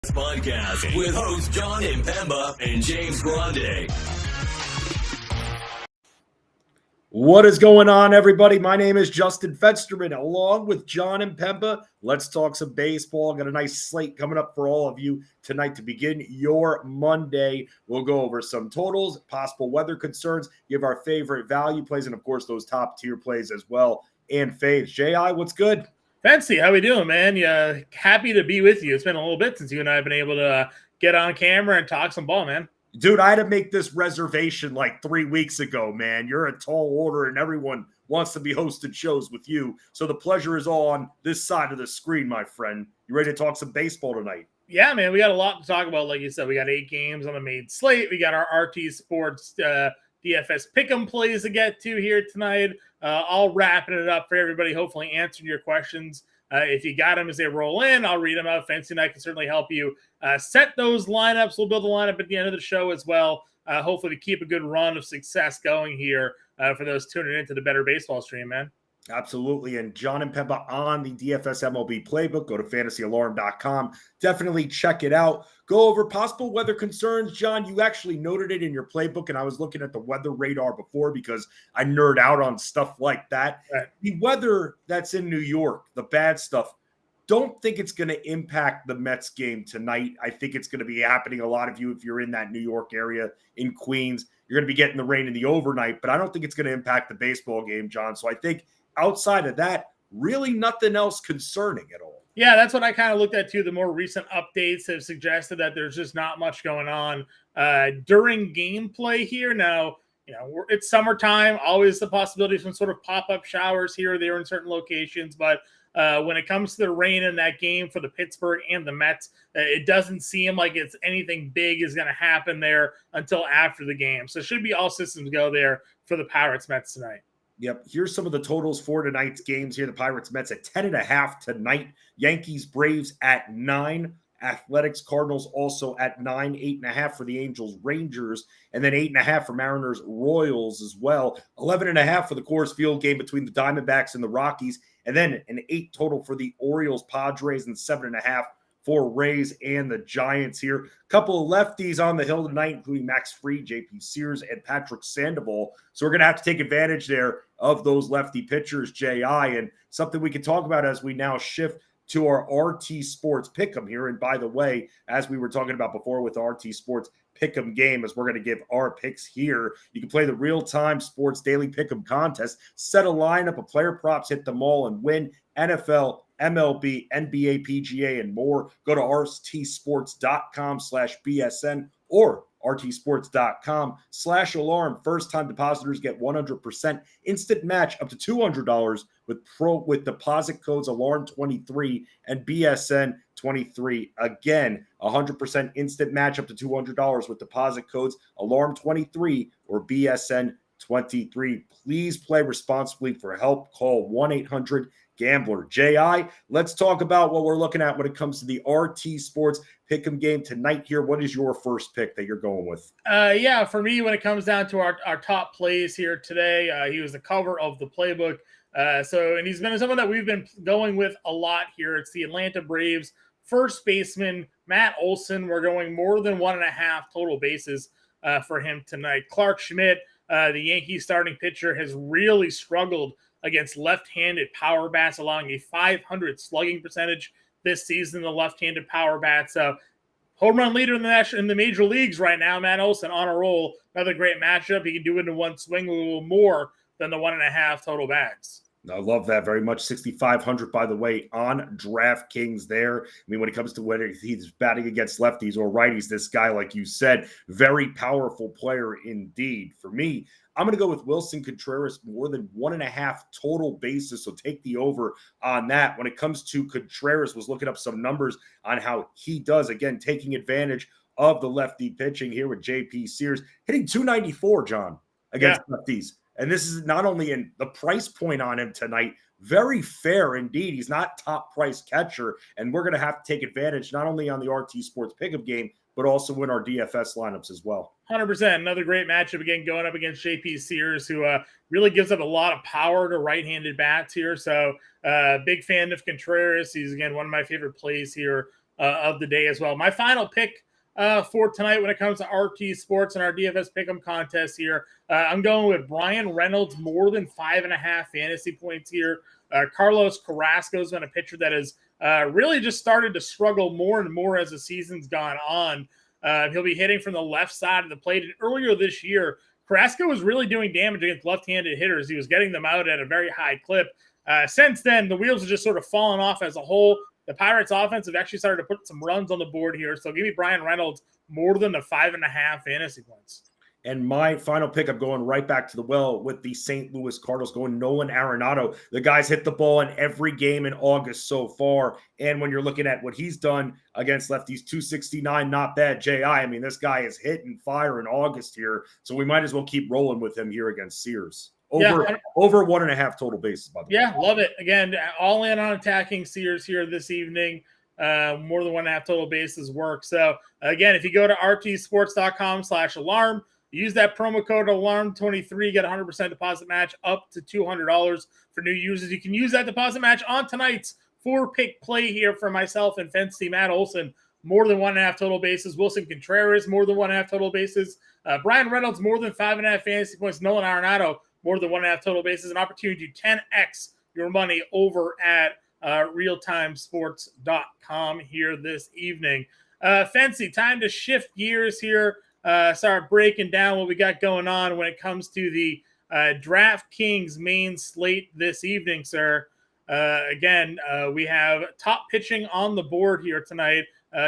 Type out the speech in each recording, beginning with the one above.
Podcast with hosts Jon Impemba and James Grande. What is going on, everybody? My name is Justin Fensterman, along with Jon Impemba. Let's talk some baseball. Got a nice slate coming up for all of you tonight to begin your Monday. We'll go over some totals, possible weather concerns, give our favorite value plays, and of course, those top tier plays as well, and fades. J.I., what's good? Fancy, how we doing, man? Yeah, happy to be with you. It's been a little bit since you and I have been able to get on camera and talk some ball, man. Dude, I had to make this reservation like 3 weeks ago, man. You're a tall order, and everyone wants to be hosted shows with you. So the pleasure is all on this side of the screen, my friend. You ready to talk some baseball tonight? Yeah, man, we got a lot to talk about. Like you said, we got 8 games on the main slate. We got our RT Sports DFS pick'em plays to get to here tonight. All wrapping it up for everybody, hopefully answering your questions. If you got them as they roll in, I'll read them out. Fancy and I can certainly help you set those lineups. We'll build a lineup at the end of the show as well, hopefully to keep a good run of success going here for those tuning into the Better Baseball stream, man. Absolutely. And Jon Impemba on the DFS MLB playbook. Go to fantasyalarm.com. Definitely check it out. Go over possible weather concerns. John, you actually noted it in your playbook, and I was looking at the weather radar before because I nerd out on stuff like that. Right. The weather that's in New York, the bad stuff, don't think it's going to impact the Mets game tonight. I think it's going to be happening. A lot of you, if you're in that New York area in Queens, you're going to be getting the rain in the overnight, but I don't think it's going to impact the baseball game, John. So I think outside of that, really nothing else concerning at all. Yeah, that's what I kind of looked at too. The more recent updates have suggested that there's just not much going on during gameplay here. Now, you know, it's summertime, always the possibility of some sort of pop-up showers here or there in certain locations. But when it comes to the rain in that game for the Pittsburgh and the Mets, it doesn't seem like it's anything big is going to happen there until after the game. So it should be all systems go there for the Pirates-Mets tonight. Yep. Here's some of the totals for tonight's games here. The Pirates Mets at 10.5 tonight. Yankees Braves at 9. Athletics Cardinals also at 9. 8.5 for the Angels Rangers. And then 8.5 for Mariners Royals as well. 11.5 for the Coors Field game between the Diamondbacks and the Rockies. And then an 8 total for the Orioles Padres and 7.5 for Rays and the Giants here. A couple of lefties on the hill tonight, including Max Fried, JP Sears, and Patrick Sandoval. So we're going to have to take advantage there of those lefty pitchers, J.I., and something we can talk about as we now shift to our RT Sports Pick'em here. And by the way, as we were talking about before with RT Sports Pick'em game, as we're going to give our picks here, you can play the real-time sports daily Pick'em contest, set a lineup of player props, hit them all, and win NFL, MLB, NBA, PGA, and more. Go to rtsports.com/BSN or rtsports.com/alarm. First-time depositors get 100% instant match up to $200 with deposit codes ALARM23 and BSN23. Again, 100% instant match up to $200 with deposit codes ALARM23 or BSN23. Please play responsibly. For help, call 1-800-GAMBLER. J.I., let's talk about what we're looking at when it comes to the RT Sports Pick'em game tonight here. What is your first pick that you're going with? Yeah, for me, when it comes down to our top plays here today, he was the cover of the playbook. And he's been someone that we've been going with a lot here. It's the Atlanta Braves first baseman, Matt Olson. We're going more than 1.5 total bases for him tonight. Clark Schmidt, the Yankees starting pitcher, has really struggled against left-handed power bats, allowing a .500 slugging percentage this season, the left-handed power bat. So home run leader in the major leagues right now, Matt Olson on a roll. Another great matchup. He can do it in one swing a little more than the 1.5 total bats. I love that very much. 6,500, by the way, on DraftKings there. I mean, when it comes to whether he's batting against lefties or righties, this guy, like you said, very powerful player indeed. For me, I'm going to go with Wilson Contreras, more than 1.5 total bases. So take the over on that. When it comes to Contreras, was looking up some numbers on how he does, again, taking advantage of the lefty pitching here with JP Sears, hitting .294, John, against lefties. And this is not only in the price point on him tonight, very fair indeed. He's not top price catcher, and we're going to have to take advantage not only on the RT Sports Pickup game, but also in our DFS lineups as well. 100%. Another great matchup, again, going up against JP Sears, who really gives up a lot of power to right-handed bats here. So big fan of Contreras. He's, again, one of my favorite plays here of the day as well. My final pick for tonight when it comes to RT Sports and our DFS Pick'em contest here, I'm going with Brian Reynolds, more than 5.5 fantasy points here. Carlos Carrasco has been a pitcher that has really just started to struggle more and more as the season's gone on. He'll be hitting from the left side of the plate. And earlier this year, Carrasco was really doing damage against left-handed hitters. He was getting them out at a very high clip. Since then, the wheels have just sort of fallen off as a whole. The Pirates offense have actually started to put some runs on the board here. So give me Brian Reynolds more than the 5.5 fantasy points. And my final pick, I'm going right back to the well with the St. Louis Cardinals, going Nolan Arenado. The guy's hit the ball in every game in August so far. And when you're looking at what he's done against lefties, 269, not bad. I mean, this guy is hitting fire in August here. So we might as well keep rolling with him here against Sears. Over 1.5 total bases, by the way. Yeah, love it. Again, all in on attacking Sears here this evening. More than 1.5 total bases work. So, again, if you go to rtsports.com/alarm, use that promo code ALARM23, get 100% deposit match up to $200 for new users. You can use that deposit match on tonight's 4-pick play here for myself and Fency, Matt Olson, more than 1.5 total bases. Wilson Contreras, more than 1.5 total bases. Brian Reynolds, more than 5.5 fantasy points. Nolan Arenado, more than 1.5 total bases. An opportunity to 10x your money over at realtimesports.com here this evening. Fency, time to shift gears here. Start breaking down what we got going on when it comes to the DraftKings main slate this evening, sir. Again, we have top pitching on the board here tonight.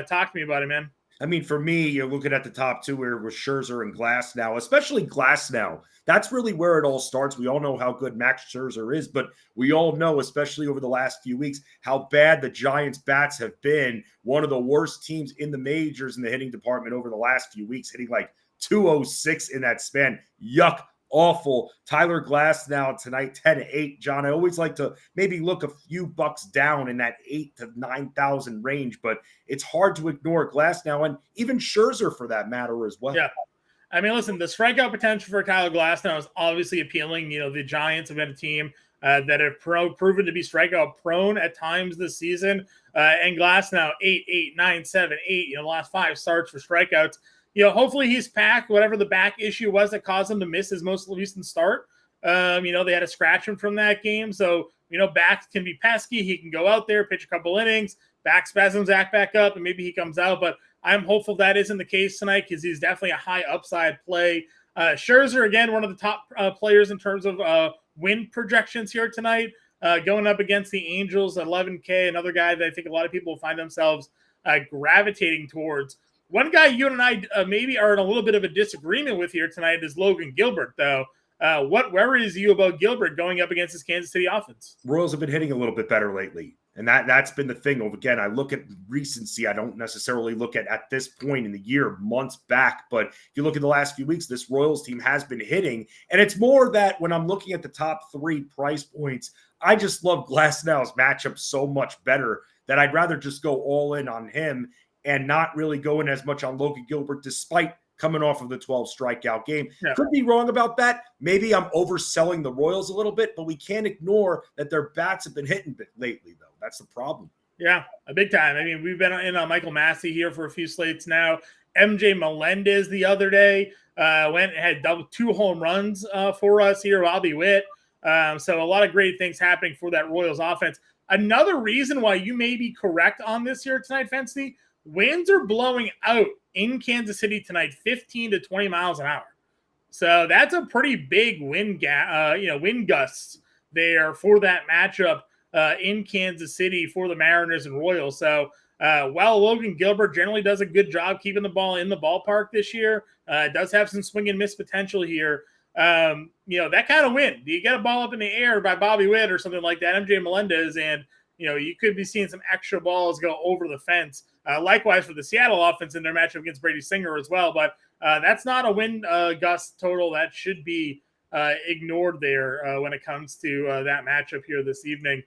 Talk to me about it, man. I mean, for me, you're looking at the top two here with Scherzer and Glasnow, especially Glasnow. That's really where it all starts. We all know how good Max Scherzer is, but we all know, especially over the last few weeks, how bad the Giants' bats have been. One of the worst teams in the majors in the hitting department over the last few weeks, hitting like 206 in that span. Yuck. Awful. Tyler Glasnow tonight, 10-8. John, I always like to maybe look a few bucks down in that 8,000 to 9,000 range, but it's hard to ignore Glasnow and even Scherzer for that matter as well. Yeah. I mean, listen, the strikeout potential for Tyler Glasnow is obviously appealing. You know, the Giants have been a team that have proven to be strikeout prone at times this season. And Glasnow, 8, 9, 7, 8, the last 5 starts for strikeouts. Hopefully he's back, whatever the back issue was that caused him to miss his most recent start. They had to scratch him from that game. So, backs can be pesky. He can go out there, pitch a couple innings, back spasms, act back up, and maybe he comes out. But I'm hopeful that isn't the case tonight because he's definitely a high upside play. Scherzer, again, one of the top players in terms of win projections here tonight, going up against the Angels at 11K, another guy that I think a lot of people will find themselves gravitating towards. One guy you and I maybe are in a little bit of a disagreement with here tonight is Logan Gilbert, though. What worries you about Gilbert going up against his Kansas City offense? Royals have been hitting a little bit better lately, and that's been the thing. Again, I look at recency. I don't necessarily look at this point in the year, months back. But if you look at the last few weeks, this Royals team has been hitting. And it's more that when I'm looking at the top 3 price points, I just love Glasnow's matchup so much better that I'd rather just go all in on him and not really going as much on Logan Gilbert, despite coming off of the 12 strikeout game. Yeah. Could be wrong about that. Maybe I'm overselling the Royals a little bit, but we can't ignore that their bats have been hitting lately, though. That's the problem. Yeah, a big time. I mean, we've been in Michael Massey here for a few slates now. MJ Melendez the other day went and had 2 home runs for us here. Bobby Witt. So a lot of great things happening for that Royals offense. Another reason why you may be correct on this here tonight, Fency, winds are blowing out in Kansas City tonight, 15 to 20 miles an hour. So that's a pretty big wind gusts there for that matchup in Kansas City for the Mariners and Royals. So Logan Gilbert generally does a good job keeping the ball in the ballpark this year. Does have some swing and miss potential here. That kind of wind. You get a ball up in the air by Bobby Witt or something like that, MJ Melendez, and you could be seeing some extra balls go over the fence. Likewise for the Seattle offense in their matchup against Brady Singer as well. But that's not a wind gust total that should be ignored there when it comes to that matchup here this evening.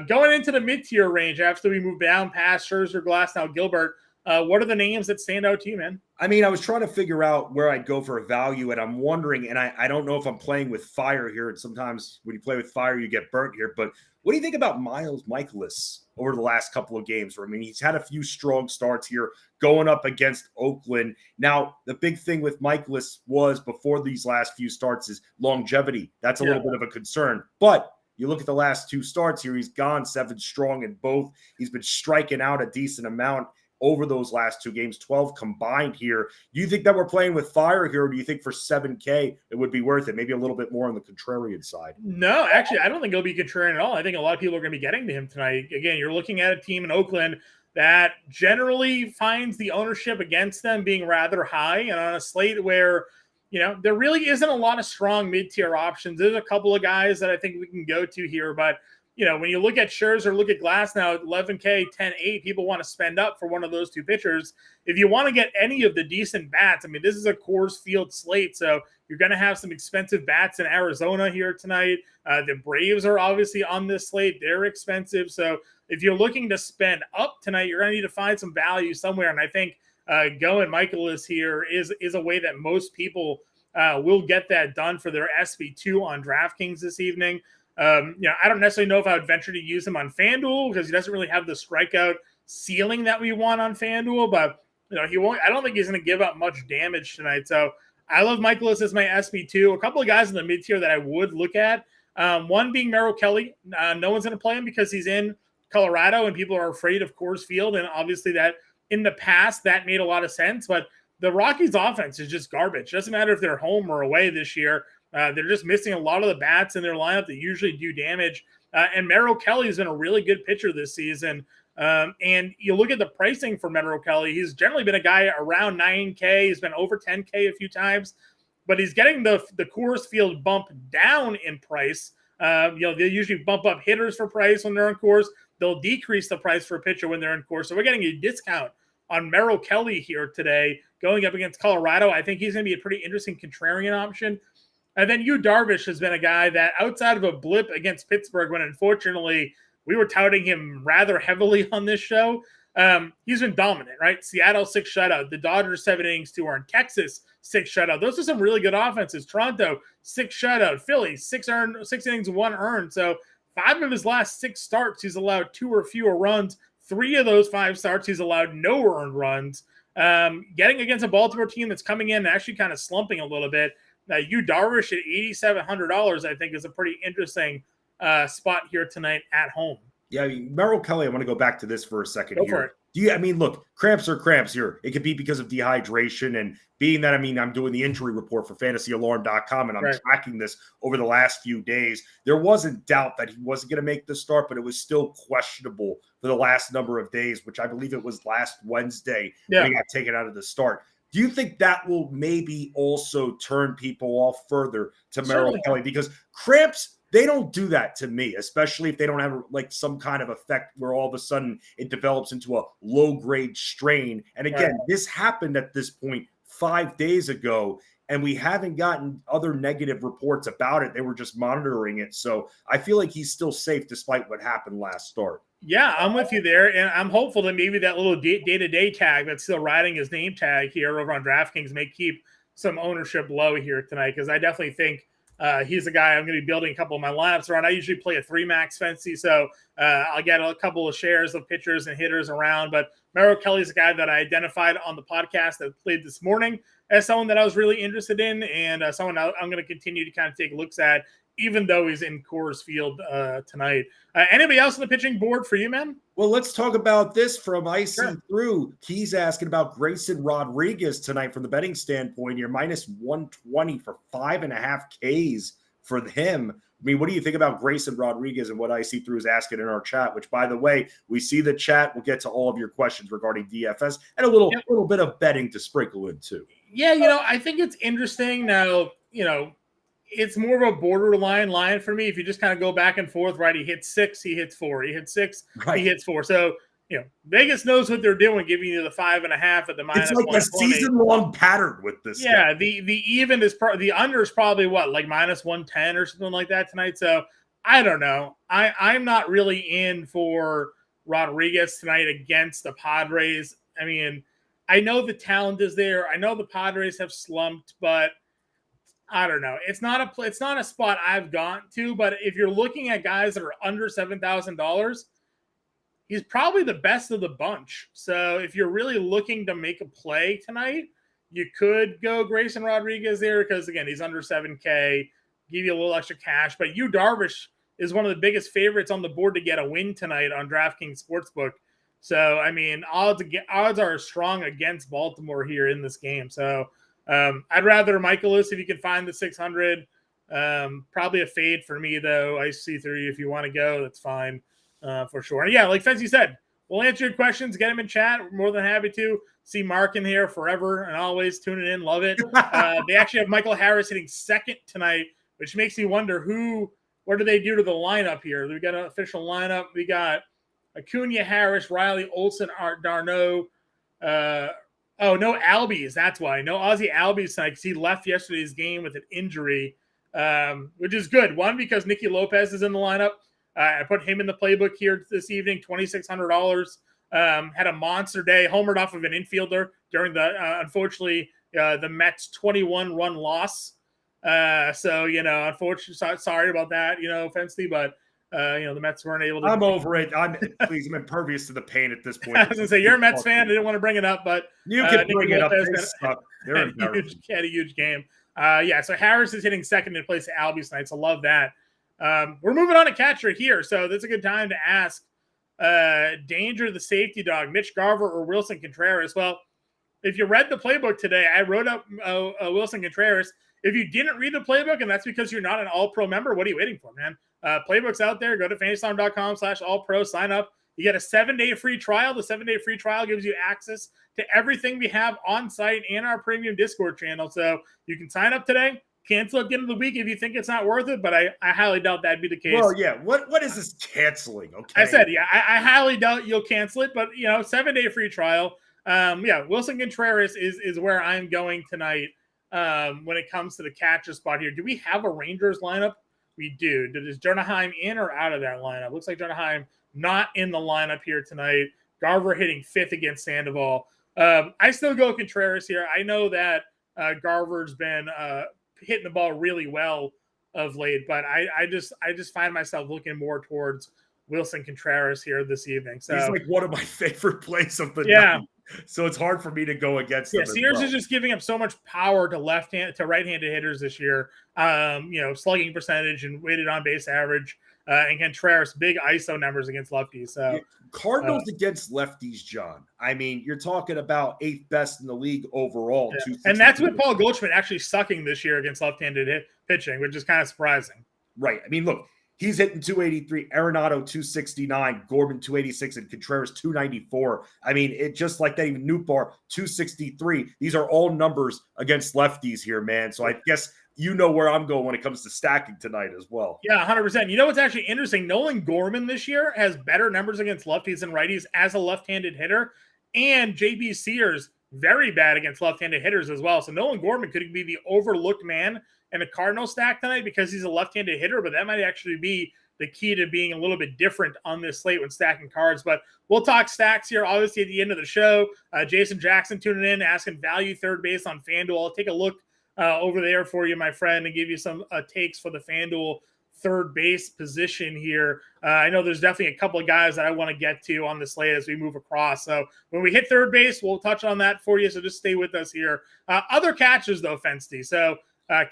Going into the mid-tier range after we move down past Scherzer, Glasnow, Gilbert, What are the names that stand out to you, man? I mean, I was trying to figure out where I'd go for a value, and I'm wondering, and I don't know if I'm playing with fire here. And sometimes when you play with fire, you get burnt here. But what do you think about Miles Michaelis over the last couple of games? I mean, he's had a few strong starts here going up against Oakland. Now, the big thing with Michaelis was before these last few starts is longevity. That's a little bit of a concern. But you look at the last 2 starts here, he's gone 7 strong in both. He's been striking out a decent amount over those last 2 games, 12 combined here. Do you think that we're playing with fire here, or do you think for $7K it would be worth it? Maybe a little bit more on the contrarian side. No, actually, I don't think it'll be contrarian at all. I think a lot of people are going to be getting to him tonight. Again, you're looking at a team in Oakland that generally finds the ownership against them being rather high, and on a slate where, there really isn't a lot of strong mid-tier options. There's a couple of guys that I think we can go to here, but when you look at Scherzer, look at Glass now at 11K, 10-8, people want to spend up for one of those 2 pitchers. If you want to get any of the decent bats, I mean, this is a Coors Field slate, so you're going to have some expensive bats in Arizona here tonight. The Braves are obviously on this slate. They're expensive. So if you're looking to spend up tonight, you're going to need to find some value somewhere. And I think going Michaelis here is a way that most people will get that done for their SB2 on DraftKings this evening. I don't necessarily know if I would venture to use him on FanDuel because he doesn't really have the strikeout ceiling that we want on FanDuel, but he won't. I don't think he's going to give up much damage tonight. So I love Michaelis as my SB2. A couple of guys in the mid tier that I would look at. One being Merrill Kelly. No one's going to play him because he's in Colorado and people are afraid of Coors Field, and obviously that in the past that made a lot of sense. But the Rockies' offense is just garbage. It doesn't matter if they're home or away this year. They're just missing a lot of the bats in their lineup that usually do damage. And Merrill Kelly has been a really good pitcher this season. And you look at the pricing for Merrill Kelly, he's generally been a guy around 9K. He's been over 10K a few times, but he's getting the Coors Field bump down in price. They usually bump up hitters for price when they're on Coors. They'll decrease the price for a pitcher when they're in Coors. So we're getting a discount on Merrill Kelly here today going up against Colorado. I think he's going to be a pretty interesting contrarian option. And then Yu Darvish has been a guy that outside of a blip against Pittsburgh, when unfortunately we were touting him rather heavily on this show, he's been dominant, right? Seattle 6 shutout, the Dodgers 7 innings, 2 earned, Texas 6 shutout. Those are some really good offenses. Toronto 6 shutout, Philly 6 innings, 1 earned. So 5 of his last 6 starts, he's allowed 2 or fewer runs. 3 of those 5 starts, he's allowed no earned runs. Getting against a Baltimore team that's coming in and actually kind of slumping a little bit. Yu Darvish at $8,700, I think, is a pretty interesting spot here tonight at home. Yeah, I mean, Merrill Kelly, I want to go back to this for a second Go here. for it. Look, cramps are cramps here. It could be because of dehydration, and being that, I'm doing the injury report for fantasyalarm.com, and I'm tracking this over the last few days. There wasn't doubt that he wasn't going to make the start, but it was still questionable for the last number of days, which I believe it was last Wednesday when he got taken out of the start. Do you think that will maybe also turn people off further to Merrill Kelly? Because cramps, they don't do that to me, especially if they don't have some kind of effect where all of a sudden it develops into a low-grade strain. And again, this happened at this point 5 days ago, and we haven't gotten other negative reports about it. They were just monitoring it. So I feel like he's still safe despite what happened last start. Yeah, I'm with you there, and I'm hopeful that maybe that little day-to-day tag that's still riding his name tag here over on DraftKings may keep some ownership low here tonight, because I definitely think he's a guy I'm going to be building a couple of my lineups around. I usually play a 3-max fantasy, so I'll get a couple of shares of pitchers and hitters around, but Merrill Kelly's a guy that I identified on the podcast that played this morning as someone that I was really interested in, and someone I'm going to continue to kind of take looks at, even though he's in Coors Field tonight. Anybody else on the pitching board for you, man? Well, let's talk about this from Icing Through. He's asking about Grayson Rodriguez tonight from the betting standpoint here, minus 120 for 5.5 Ks for him. I mean, what do you think about Grayson Rodriguez and what Icing Through is asking in our chat, which, by the way, we see the chat. We'll get to all of your questions regarding DFS and a little bit of betting to sprinkle in too. Yeah, I think it's interesting now, it's more of a borderline line for me. If you just kind of go back and forth, right? He hits 6, he hits 4. He hits 6, he hits 4. So, Vegas knows what they're doing, giving you the 5.5 at the minus. It's like a season-long pattern with this. Yeah, the even is the under is probably like minus 110 or something like that tonight. So I don't know. I'm not really in for Rodriguez tonight against the Padres. I mean, I know the talent is there. I know the Padres have slumped, but I don't know. It's not a spot I've gone to, but if you're looking at guys that are under $7,000, he's probably the best of the bunch. So if you're really looking to make a play tonight, you could go Grayson Rodriguez there because, again, he's under 7K, give you a little extra cash. But Yu Darvish is one of the biggest favorites on the board to get a win tonight on DraftKings Sportsbook. So, I mean, odds are strong against Baltimore here in this game. So I'd rather Michaelis if you can find the 600. Probably a fade for me, though. I see through you if you want to go. That's fine. For sure. And yeah, like Fency said, we'll answer your questions, get them in chat. We're more than happy to. See Mark in here forever and always tuning in. Love it. They actually have Michael Harris hitting second tonight, which makes me wonder what do they do to the lineup here? We got an official lineup. We got Acuna, Harris, Riley, Olsen, Art, Darno. No Albies. That's why. No Ozzie Albies tonight because he left yesterday's game with an injury, which is good. One, because Nicky Lopez is in the lineup. I put him in the playbook here this evening, $2,600. Had a monster day, homered off of an infielder during the, unfortunately, the Mets' 21-run loss. So, unfortunately, sorry about that, Fensley, but, the Mets weren't able to. I'm over it. I'm impervious to the pain at this point. I was going to say, you're a Mets fan. I didn't want to bring it up, but you can bring it up. Had a huge game. So Harris is hitting second in place of Albies tonight, so love that. We're moving on to catcher here, so that's a good time to ask Danger the safety dog, Mitch Garver or Wilson Contreras. Well, if you read the playbook today, I wrote up Wilson Contreras. If you didn't read the playbook, and that's because you're not an all-pro member, what are you waiting for, man? Playbook's out there. Go to fantasyslam.com/all-pro, sign up. You get a 7-day free trial. The 7-day free trial gives you access to everything we have on site and our premium Discord channel. So you can sign up today. Cancel at the end of the week if you think it's not worth it, but I highly doubt that'd be the case. Well, yeah. What is this canceling? Okay. I said, yeah, I highly doubt you'll cancel it, but 7-day free trial. Wilson Contreras is where I'm going tonight when it comes to the catcher spot here. Do we have a Rangers lineup? We do. Is Jernaheim in or out of that lineup? Looks like Jernaheim not in the lineup here tonight. Garver hitting fifth against Sandoval. I still go Contreras here. I know that Garver's been hitting the ball really well of late, but I just find myself looking more towards Wilson Contreras here this evening. So he's like one of my favorite plays of the night. So it's hard for me to go against him. Sears is just giving up so much power to right-handed hitters this year. Slugging percentage and weighted on base average, and Contreras big ISO numbers against lefties. So Cardinals against lefties, John. I mean, you're talking about 8th best in the league overall. Yeah. And that's with Paul Goldschmidt actually sucking this year against left-handed pitching, which is kind of surprising. Right. I mean, look, he's hitting 283, Arenado 269, Gorman 286, and Contreras 294. I mean, it just like that, even Nootbaar 263. These are all numbers against lefties here, man. So I guess you know where I'm going when it comes to stacking tonight as well. Yeah, 100%. You know what's actually interesting? Nolan Gorman this year has better numbers against lefties and righties as a left-handed hitter, and JB Sears very bad against left-handed hitters as well. So Nolan Gorman could be the overlooked man in a Cardinal stack tonight because he's a left-handed hitter, but that might actually be the key to being a little bit different on this slate when stacking cards. But we'll talk stacks here, obviously, at the end of the show. Jason Jackson tuning in, asking value third base on FanDuel. I'll take a look over there for you, my friend, and give you some takes for the FanDuel third base position here. I know there's definitely a couple of guys that I want to get to on the slate as we move across. So when we hit third base, we'll touch on that for you. So just stay with us here. Other catches, though, Fensty. So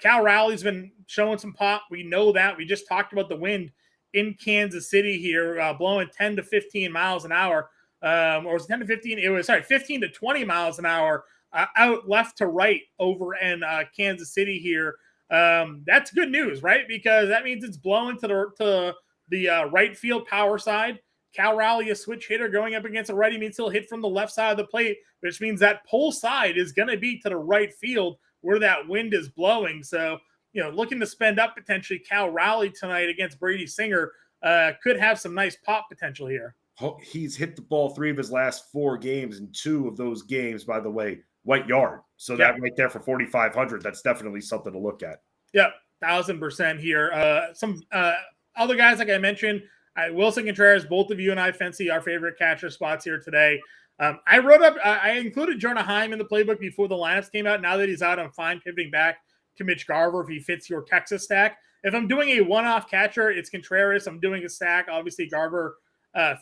Cal Rowley's been showing some pop. We know that. We just talked about the wind in Kansas City here, blowing 10 to 15 miles an hour. Or was it 10 to 15? It was, 15 to 20 miles an hour out left to right over in Kansas City here. That's good news, right? Because that means it's blowing to the right field power side. Cal Rowley, a switch hitter going up against a righty, means he'll hit from the left side of the plate, which means that pull side is going to be to the right field where that wind is blowing. So, looking to spend up potentially Cal Rowley tonight against Brady Singer could have some nice pop potential here. He's hit the ball 3 of his last 4 games, and 2 of those games, by the way, white yard. So that right there for 4,500, that's definitely something to look at. Yep, 1,000% here. Some other guys, like I mentioned, Wilson Contreras, both of you and I, Fancy, our favorite catcher spots here today. I included Jonah Heim in the playbook before the lineups came out. Now that he's out, I'm fine pivoting back to Mitch Garver if he fits your Texas stack. If I'm doing a one-off catcher, it's Contreras. I'm doing a stack. Obviously, Garver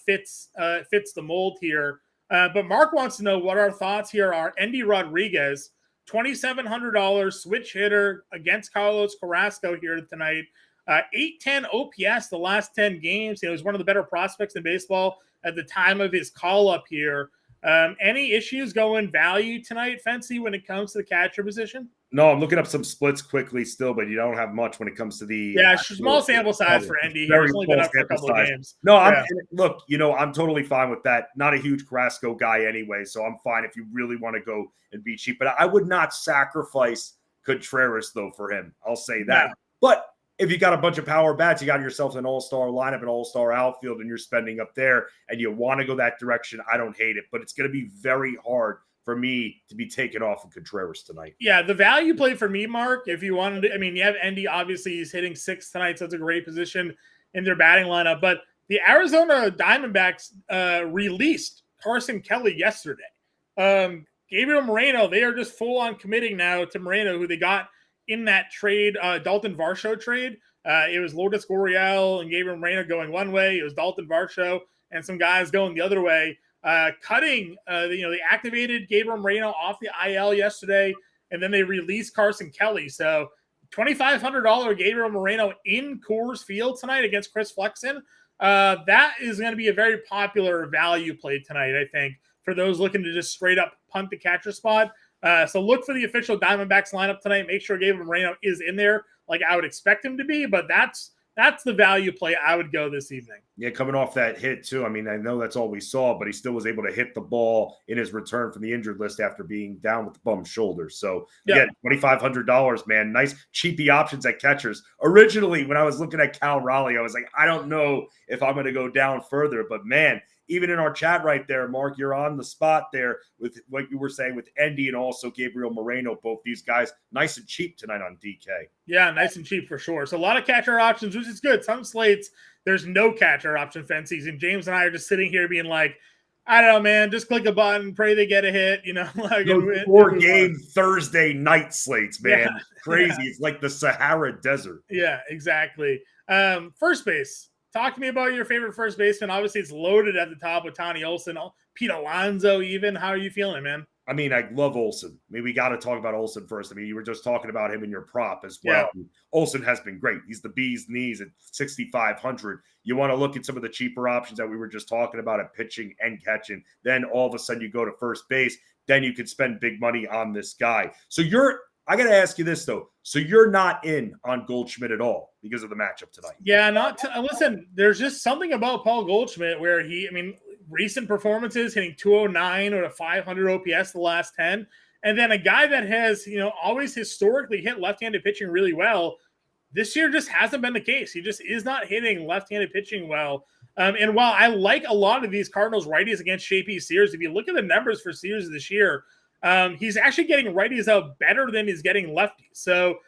fits the mold here. But Mark wants to know what our thoughts here are. Endy Rodriguez, $2,700 switch hitter against Carlos Carrasco here tonight. 810 OPS the last 10 games. He was one of the better prospects in baseball at the time of his call-up here. Any issues going value tonight, Fancy, when it comes to the catcher position? No, I'm looking up some splits quickly still, but you don't have much when it comes to the small sample size for Endy. He's only been up for a couple of games. No, look, I'm totally fine with that. Not a huge Carrasco guy anyway, so I'm fine if you really want to go and be cheap. But I would not sacrifice Contreras though for him. I'll say that. No. But if you got a bunch of power bats, you got yourself an all-star lineup, an all-star outfield, and you're spending up there, and you want to go that direction, I don't hate it. But it's going to be very hard for me to be taken off of Contreras tonight. Yeah, the value play for me, Mark, if you wanted to, you have Endy, obviously he's hitting 6 tonight, so it's a great position in their batting lineup. But the Arizona Diamondbacks released Carson Kelly yesterday. Gabriel Moreno, they are just full on committing now to Moreno, who they got in that trade, Dalton Varsho trade. It was Lourdes Gurriel and Gabriel Moreno going one way. It was Dalton Varsho and some guys going the other way. They activated Gabriel Moreno off the IL yesterday, and then they released Carson Kelly. So $2,500 Gabriel Moreno in Coors Field tonight against Chris Flexen. That is going to be a very popular value play tonight, I think, for those looking to just straight up punt the catcher spot. So look for the official Diamondbacks lineup tonight. Make sure Gabriel Moreno is in there like I would expect him to be, but that's the value play I would go this evening. Yeah, coming off that hit, too. I know that's all we saw, but he still was able to hit the ball in his return from the injured list after being down with the bum shoulder. So, again, $2,500, man. Nice, cheapy options at catchers. Originally, when I was looking at Cal Raleigh, I was like, I don't know if I'm going to go down further. But, man, even in our chat right there, Mark, you're on the spot there with what you were saying with Endy and also Gabriel Moreno, both these guys nice and cheap tonight on DK. Yeah, nice and cheap for sure. So a lot of catcher options, which is good. Some slates, there's no catcher option fancies. And James and I are just sitting here being like, I don't know, man, just click a button, pray they get a hit, like four-game Thursday night slates, man. Yeah. Crazy. Yeah. It's like the Sahara Desert. Yeah, exactly. First base. Talk to me about your favorite first baseman. Obviously, it's loaded at the top with Tony Olson, Pete Alonso even. How are you feeling, man? I love Olson. We got to talk about Olson first. You were just talking about him in your prop as well. Yeah. Olson has been great. He's the bee's knees at 6,500. You want to look at some of the cheaper options that we were just talking about at pitching and catching. Then all of a sudden you go to first base. Then you could spend big money on this guy. So I got to ask you this, though. So you're not in on Goldschmidt at all because of the matchup tonight? Yeah, listen, there's just something about Paul Goldschmidt where recent performances hitting 209 or a 500 OPS the last 10. And then a guy that has, always historically hit left-handed pitching really well. This year just hasn't been the case. He just is not hitting left-handed pitching well. And while I like a lot of these Cardinals righties against JP Sears, if you look at the numbers for Sears this year, he's actually getting righties out better than he's getting lefties. So,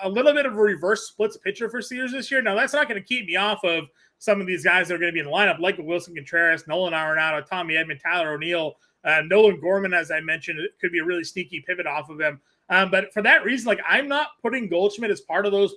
a little bit of a reverse splits pitcher for Sears this year. Now, that's not going to keep me off of some of these guys that are going to be in the lineup, like Wilson Contreras, Nolan Arenado, Tommy Edman, Tyler O'Neill, Nolan Gorman, as I mentioned. It could be a really sneaky pivot off of him. But for that reason, I'm not putting Goldschmidt as part of those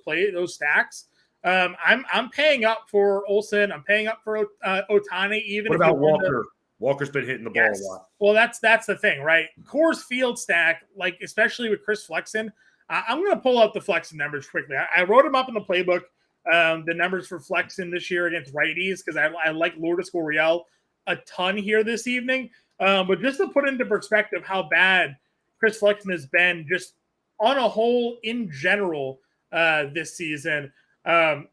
stacks. I'm paying up for Olson. I'm paying up for Ohtani. Even what about Walker? Walker's been hitting the ball a lot. Well, that's the thing, right? Coors Field stack, especially with Chris Flexen. I'm going to pull out the Flexen numbers quickly. I wrote them up in the playbook, the numbers for Flexen this year against righties, because I like Lourdes Gurriel a ton here this evening. But just to put into perspective how bad Chris Flexen has been just on a whole in general this season,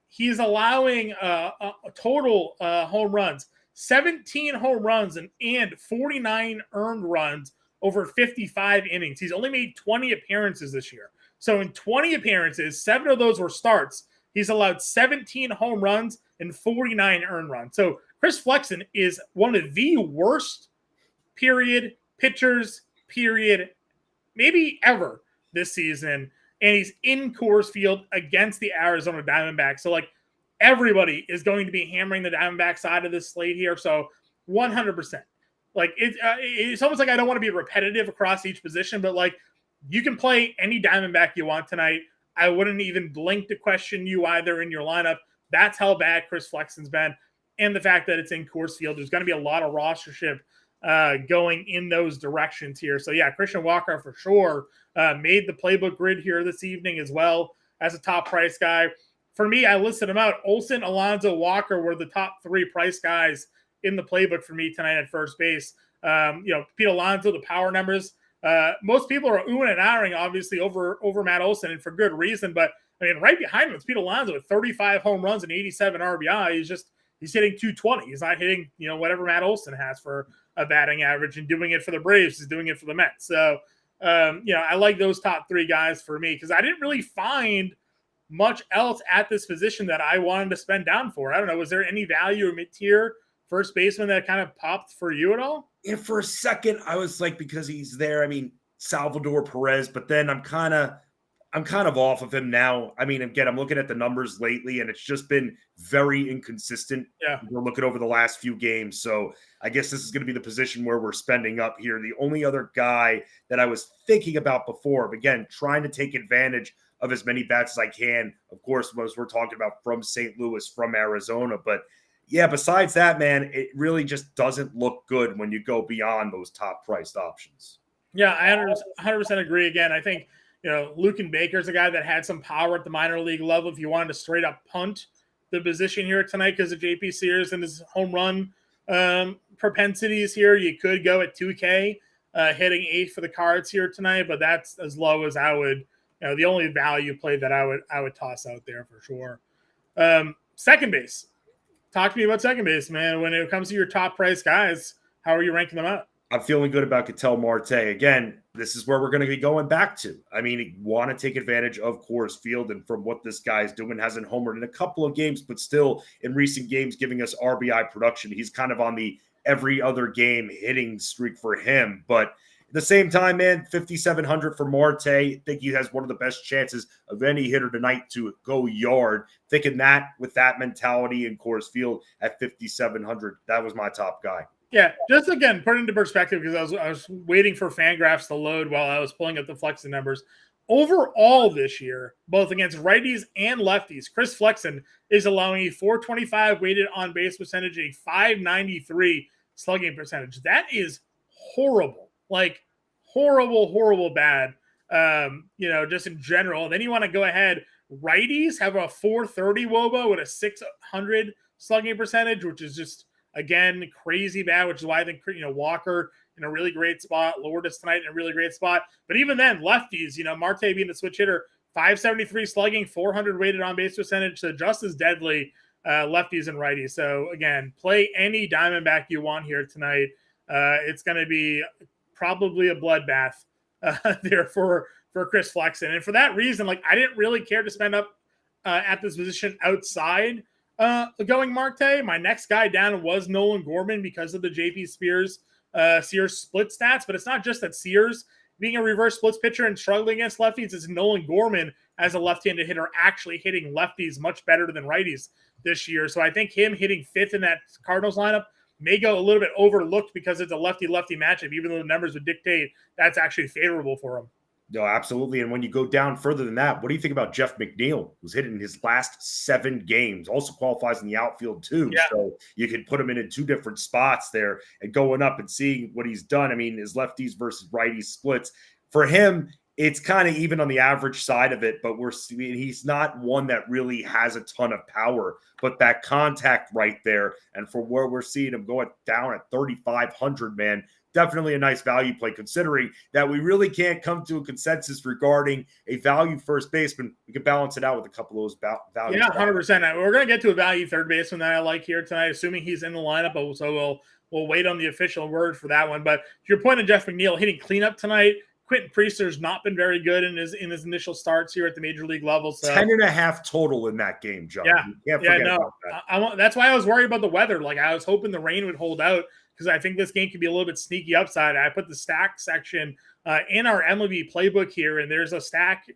he's allowing a total home runs, 17 home runs and 49 earned runs over 55 innings. He's only made 20 appearances this year. So in 20 appearances, 7 of those were starts. He's allowed 17 home runs and 49 earned runs. So Chris Flexen is one of the worst pitchers, maybe ever this season. And he's in Coors Field against the Arizona Diamondbacks. So everybody is going to be hammering the Diamondback side of this slate here. So 100%. Like it's almost like I don't want to be repetitive across each position, but like you can play any Diamondback you want tonight. I wouldn't even blink to question you either in your lineup. That's how bad Chris Flexen's been. And the fact that it's in Coors Field, there's going to be a lot of rostership going in those directions here. So, yeah, Christian Walker for sure made the playbook grid here this evening as well as a top price guy. For me, I listed them out. Olsen, Alonso, Walker were the top 3 price guys in the playbook for me tonight at first base. Pete Alonso, the power numbers. Most people are oohing and ahhing, obviously, over Matt Olson, and for good reason. But, I mean, right behind him is Pete Alonso with 35 home runs and 87 RBI. He's hitting 220. He's not hitting, whatever Matt Olson has for a batting average, and doing it for the Braves. He's doing it for the Mets. So, I like those top 3 guys for me because I didn't really find much else at this position that I wanted to spend down for. I don't know. Was there any value or mid-tier first baseman that kind of popped for you at all? Yeah, for a second, I was like, because he's there. I mean, Salvador Perez, but then I'm kind of off of him now. I mean, again, I'm looking at the numbers lately, and it's just been very inconsistent. Yeah, we're looking over the last few games, so I guess this is going to be the position where we're spending up here. The only other guy that I was thinking about before, but again, trying to take advantage of as many bats as I can. Of course, as we're talking about from St. Louis, from Arizona, but yeah, besides that, man, it really just doesn't look good when you go beyond those top priced options. Yeah, I 100% agree. Again, I think, Luken Baker's a guy that had some power at the minor league level. If you wanted to straight up punt the position here tonight because of JP Sears and his home run propensities here, you could go at 2K, hitting 8 for the Cards here tonight, but that's as low as I would, the only value play that I would toss out there for sure. Second base. Talk to me about second base, man. When it comes to your top price guys, how are you ranking them out? I'm feeling good about Ketel Marte. Again, this is where we're going to be going back to. I mean, you want to take advantage of Coors Field, and from what this guy's doing, hasn't homered in a couple of games, but still in recent games giving us RBI production. He's kind of on the every other game hitting streak for him. But at the same time, man, 5,700 for Marte. I think he has one of the best chances of any hitter tonight to go yard. Thinking that with that mentality in Coors Field at 5,700, that was my top guy. Yeah, just again, put it into perspective because I was waiting for Fangraphs to load while I was pulling up the Flexen numbers. Overall this year, both against righties and lefties, Chris Flexen is allowing a 425 weighted on base percentage, a 593 slugging percentage. That is horrible. Like horrible bad. Just in general. And then you want to go ahead. Righties have a 430 WOBA with a 600 slugging percentage, which is just, again, crazy bad, which is why I think, Walker in a really great spot, Lourdes tonight in a really great spot. But even then, lefties, Marte being the switch hitter, 573 slugging, 400 weighted on base percentage, so just as deadly lefties and righties. So again, play any Diamondback you want here tonight. It's going to be probably a bloodbath there for Chris Flexen. And for that reason, like, I didn't really care to spend up at this position outside going Marte. My next guy down was Nolan Gorman because of the JP Sears split stats, but it's not just that Sears being a reverse splits pitcher and struggling against lefties. It's Nolan Gorman as a left-handed hitter actually hitting lefties much better than righties this year. So I think him hitting 5th in that Cardinals lineup may go a little bit overlooked because it's a lefty-lefty matchup, even though the numbers would dictate that's actually favorable for him. No, absolutely. And when you go down further than that, what do you think about Jeff McNeil, who's hit in his last 7 games, also qualifies in the outfield too. Yeah. So you can put him in 2 different spots there and going up and seeing what he's done. I mean, his lefties versus righties splits for him, it's kind of even on the average side of it, but he's not one that really has a ton of power, but that contact right there. And for where we're seeing him going down at 3,500, man, definitely a nice value play, considering that we really can't come to a consensus regarding a value first baseman. We can balance it out with a couple of those values. Yeah, 100%. We're going to get to a value third baseman that I like here tonight, assuming he's in the lineup. So we'll wait on the official word for that one. But to your point on Jeff McNeil hitting cleanup tonight, Quentin Priester's not been very good in his initial starts here at the major league level. So 10.5 total in that game, John. That's why I was worried about the weather. Like, I was hoping the rain would hold out, because I think this game could be a little bit sneaky upside. I put the stack section in our MLB playbook here, and there's a stack,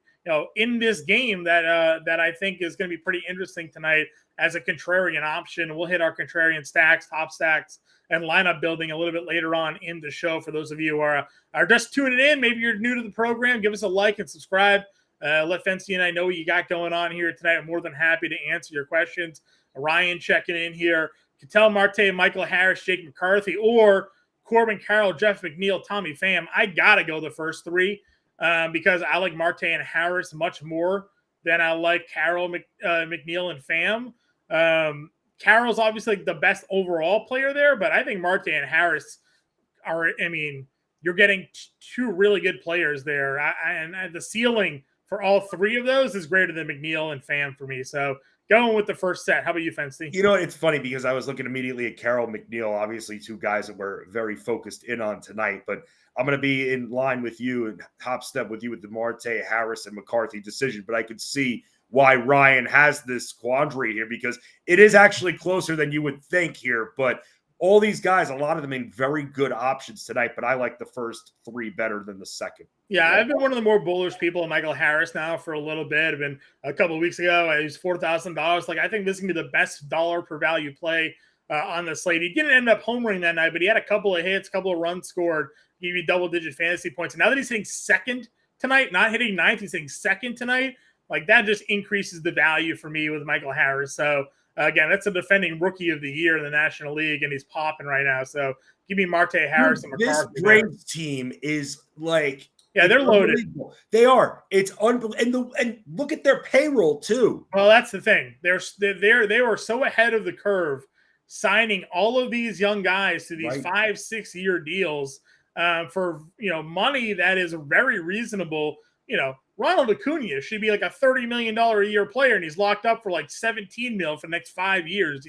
in this game that I think is going to be pretty interesting tonight as a contrarian option. We'll hit our contrarian stacks, top stacks, and lineup building a little bit later on in the show. For those of you who are just tuning in, maybe you're new to the program, give us a like and subscribe. Let Fency and I know what you got going on here tonight. I'm more than happy to answer your questions. Ryan checking in here. Ketel Marte, Michael Harris, Jake McCarthy, or Corbin Carroll, Jeff McNeil, Tommy Pham. I got to go the first three because I like Marte and Harris much more than I like Carroll, McNeil, and Pham. Carroll's obviously the best overall player there, but I think Marte and Harris are, you're getting two really good players there. And the ceiling for all three of those is greater than McNeil and Pham for me. So going with the first set. How about you, Fency? It's funny because I was looking immediately at Carroll, McNeil, obviously two guys that we're very focused in on tonight, but I'm going to be in line with you and top step with you with the Marte, Harris, and McCarthy decision, but I could see why Ryan has this quandary here because it is actually closer than you would think here, but all these guys, a lot of them in very good options tonight, but I like the first three better than the second. Yeah, I've been one of the more bullish people on Michael Harris now for a little bit. I've been a couple of weeks ago, I used $4,000. Like, I think this can be the best dollar per value play on the slate. He didn't end up homering that night, but he had a couple of hits, a couple of runs scored, gave you double-digit fantasy points. And now that he's hitting second tonight, not hitting ninth, he's hitting second tonight, like that just increases the value for me with Michael Harris. So, again, that's a defending rookie of the year in the National League, and he's popping right now. So give me Marte, Harris, and McCarthy. This Braves team is like – yeah, they're loaded. They are. It's unbelievable. And look at their payroll too. Well, that's the thing. They were so ahead of the curve, signing all of these young guys to these 5-6 year deals for money that is very reasonable. Ronald Acuna should be like a $30 million a year player, and he's locked up for like $17 million for the next 5 years.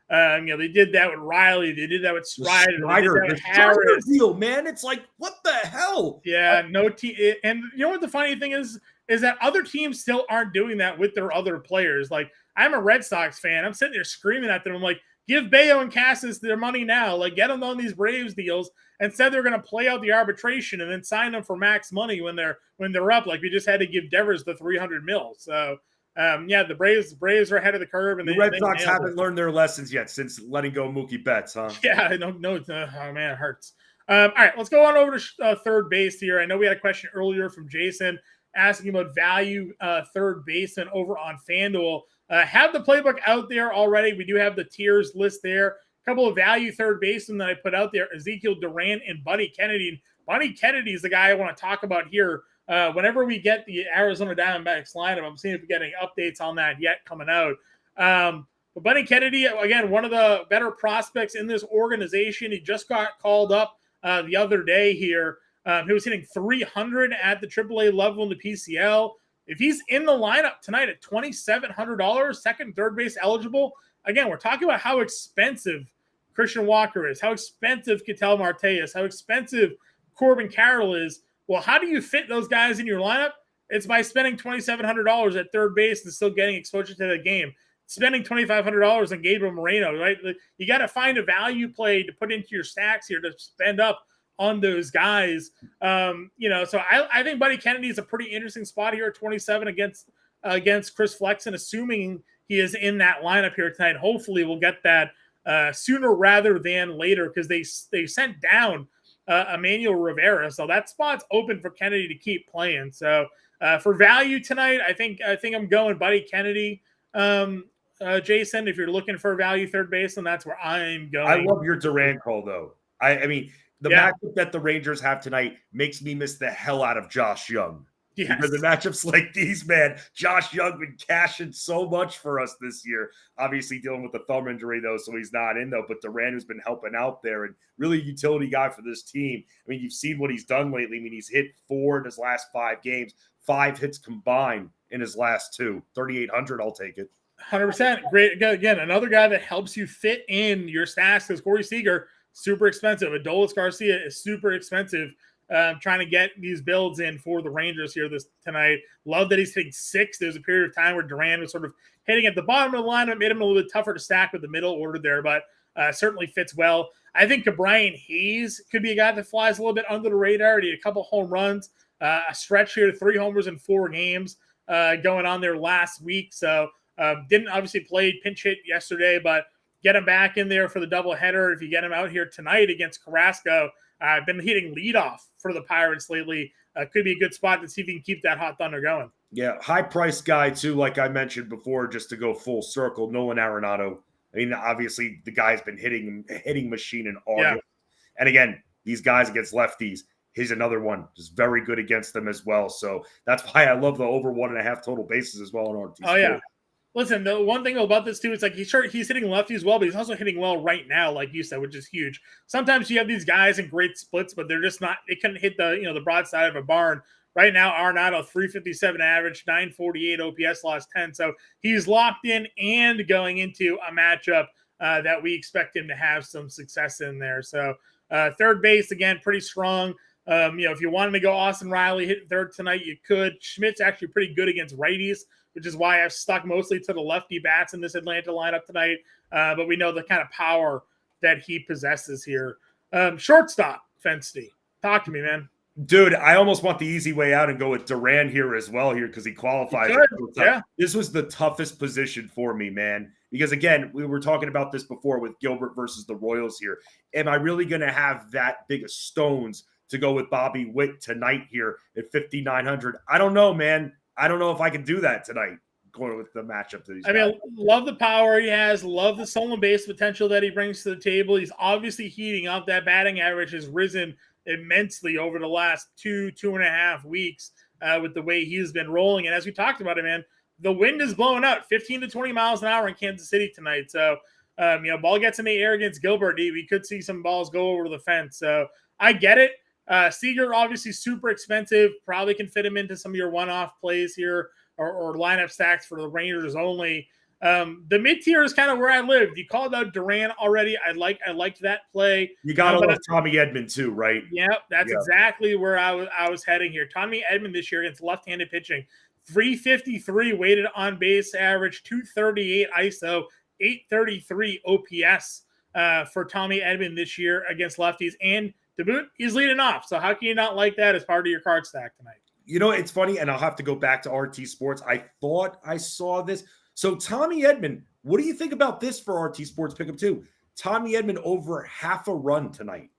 They did that with Riley. They did that with Strider. The Harris deal, man. It's like, what the hell? Yeah, no team. And you know what the funny thing is that other teams still aren't doing that with their other players. Like, I'm a Red Sox fan. I'm sitting there screaming at them. I'm like, give Bayo and Cassis their money now. Like, get them on these Braves deals. Instead, they're going to play out the arbitration and then sign them for max money when they're up. Like, we just had to give Devers the $300 million. So. The Braves are ahead of the curve, and the Red Sox haven't learned their lessons yet since letting go Mookie Betts, huh? Yeah, no, oh man, it hurts. All right, let's go on over to third base here. I know we had a question earlier from Jason asking about value third baseman over on FanDuel. Have the playbook out there already. We do have the tiers list there. A couple of value third basemen that I put out there: Ezekiel Duran and Buddy Kennedy. Buddy Kennedy is the guy I want to talk about here. Whenever we get the Arizona Diamondbacks lineup, I'm seeing if we get any updates on that yet coming out. But Buddy Kennedy, again, one of the better prospects in this organization. He just got called up the other day here. He was hitting 300 at the AAA level in the PCL. If he's in the lineup tonight at $2,700, second, third base eligible, again, we're talking about how expensive Christian Walker is, how expensive Ketel Marte is, how expensive Corbin Carroll is. Well, how do you fit those guys in your lineup? It's by spending $2,700 at third base and still getting exposure to the game. Spending $2,500 on Gabriel Moreno, right? You got to find a value play to put into your stacks here to spend up on those guys. So I think Buddy Kennedy is a pretty interesting spot here at 27 against Chris Flexen, assuming he is in that lineup here tonight. Hopefully we'll get that sooner rather than later because they sent down Emmanuel Rivera, so that spot's open for Kennedy to keep playing. So for value tonight, I think I'm going Buddy Kennedy. Jason, if you're looking for a value third baseman, that's where I'm going. I love your Duran call, though. I mean, the matchup that the Rangers have tonight makes me miss the hell out of Josh Young. Yes. Because the matchups like these, man, Josh Young been cashing so much for us this year. Obviously dealing with the thumb injury, though, so he's not in, though. But Duran has been helping out there and really a utility guy for this team. I mean, you've seen what he's done lately. I mean, he's hit 4 in his last 5 games, 5 hits combined in his last 2. 3,800, I'll take it. 100%. Great. Again, another guy that helps you fit in your stacks because Corey Seager, super expensive. Adolis Garcia is super expensive. Trying to get these builds in for the Rangers here tonight. Love that he's hitting 6. There's a period of time where Duran was sort of hitting at the bottom of the lineup, made him a little bit tougher to stack with the middle order there. But certainly fits well. I think Brian Hayes could be a guy that flies a little bit under the radar. He had a couple home runs, a stretch here, 3 homers in 4 games going on there last week. So didn't obviously play pinch hit yesterday, but get him back in there for the doubleheader. If you get him out here tonight against Carrasco, I've been hitting leadoff for the Pirates lately. Could be a good spot to see if he can keep that hot thunder going. Yeah, high-priced guy, too, like I mentioned before, just to go full circle, Nolan Arenado. I mean, obviously, the guy's been hitting machine in August. Yeah. And again, these guys against lefties, he's another one. Just very good against them as well. So that's why I love the over 1.5 total bases as well on RT. Oh, yeah. Listen, the one thing about this, too, is like he's hitting lefties well, but he's also hitting well right now, like you said, which is huge. Sometimes you have these guys in great splits, but they're just not – they couldn't hit the broadside of a barn. Right now, Arenado, 357 average, 948 OPS, lost 10. So he's locked in and going into a matchup that we expect him to have some success in there. So third base, again, pretty strong. If you wanted to go Austin Riley hitting third tonight, you could. Schmidt's actually pretty good against righties, which is why I've stuck mostly to the lefty bats in this Atlanta lineup tonight. But we know the kind of power that he possesses here. Shortstop, Fensty. Talk to me, man. Dude, I almost want the easy way out and go with Duran here as well here because he qualifies. Yeah. This was the toughest position for me, man. Because, again, we were talking about this before with Gilbert versus the Royals here. Am I really going to have that big of stones to go with Bobby Witt tonight here at 5,900? I don't know, man. I don't know if I can do that tonight going with the matchup that he's got. Love the power he has. Love the stolen base potential that he brings to the table. He's obviously heating up. That batting average has risen immensely over the last 2.5 weeks with the way he's been rolling. And as we talked about it, man, the wind is blowing out 15 to 20 miles an hour in Kansas City tonight. So, ball gets in the air against Gilbert. We could see some balls go over the fence. So I get it. Seager, obviously super expensive. Probably can fit him into some of your one-off plays here or lineup stacks for the Rangers only. The mid-tier is kind of where I lived. You called out Duran already. I liked that play. You got to love Tommy Edman too, right? Yep, that's exactly where I was heading here. Tommy Edman this year against left-handed pitching. 353 weighted on base average, 238 ISO, 833 OPS for Tommy Edman this year against lefties. And to boot, he's leading off. So how can you not like that as part of your card stack tonight? It's funny, and I'll have to go back to RT Sports. I thought I saw this. So Tommy Edman, what do you think about this for RT Sports Pickup 2? Tommy Edman over half a run tonight.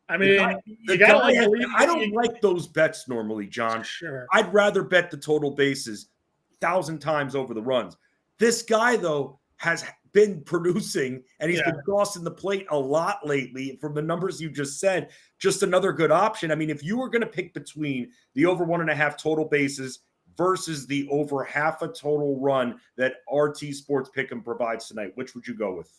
I mean, I don't like those bets normally, John. Sure. I'd rather bet the total bases 1,000 times over the runs. This guy, though, has been producing, and he's been crossing the plate a lot lately. From the numbers you just said, just another good option. I mean, if you were going to pick between the over 1.5 total bases versus the over half a total run that RT Sports Pick'em provides tonight, which would you go with?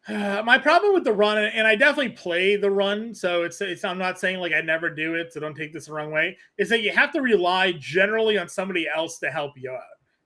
My problem with the run, and I definitely play the run, so it's I'm not saying like I never do it, so don't take this the wrong way, is that you have to rely generally on somebody else to help you out.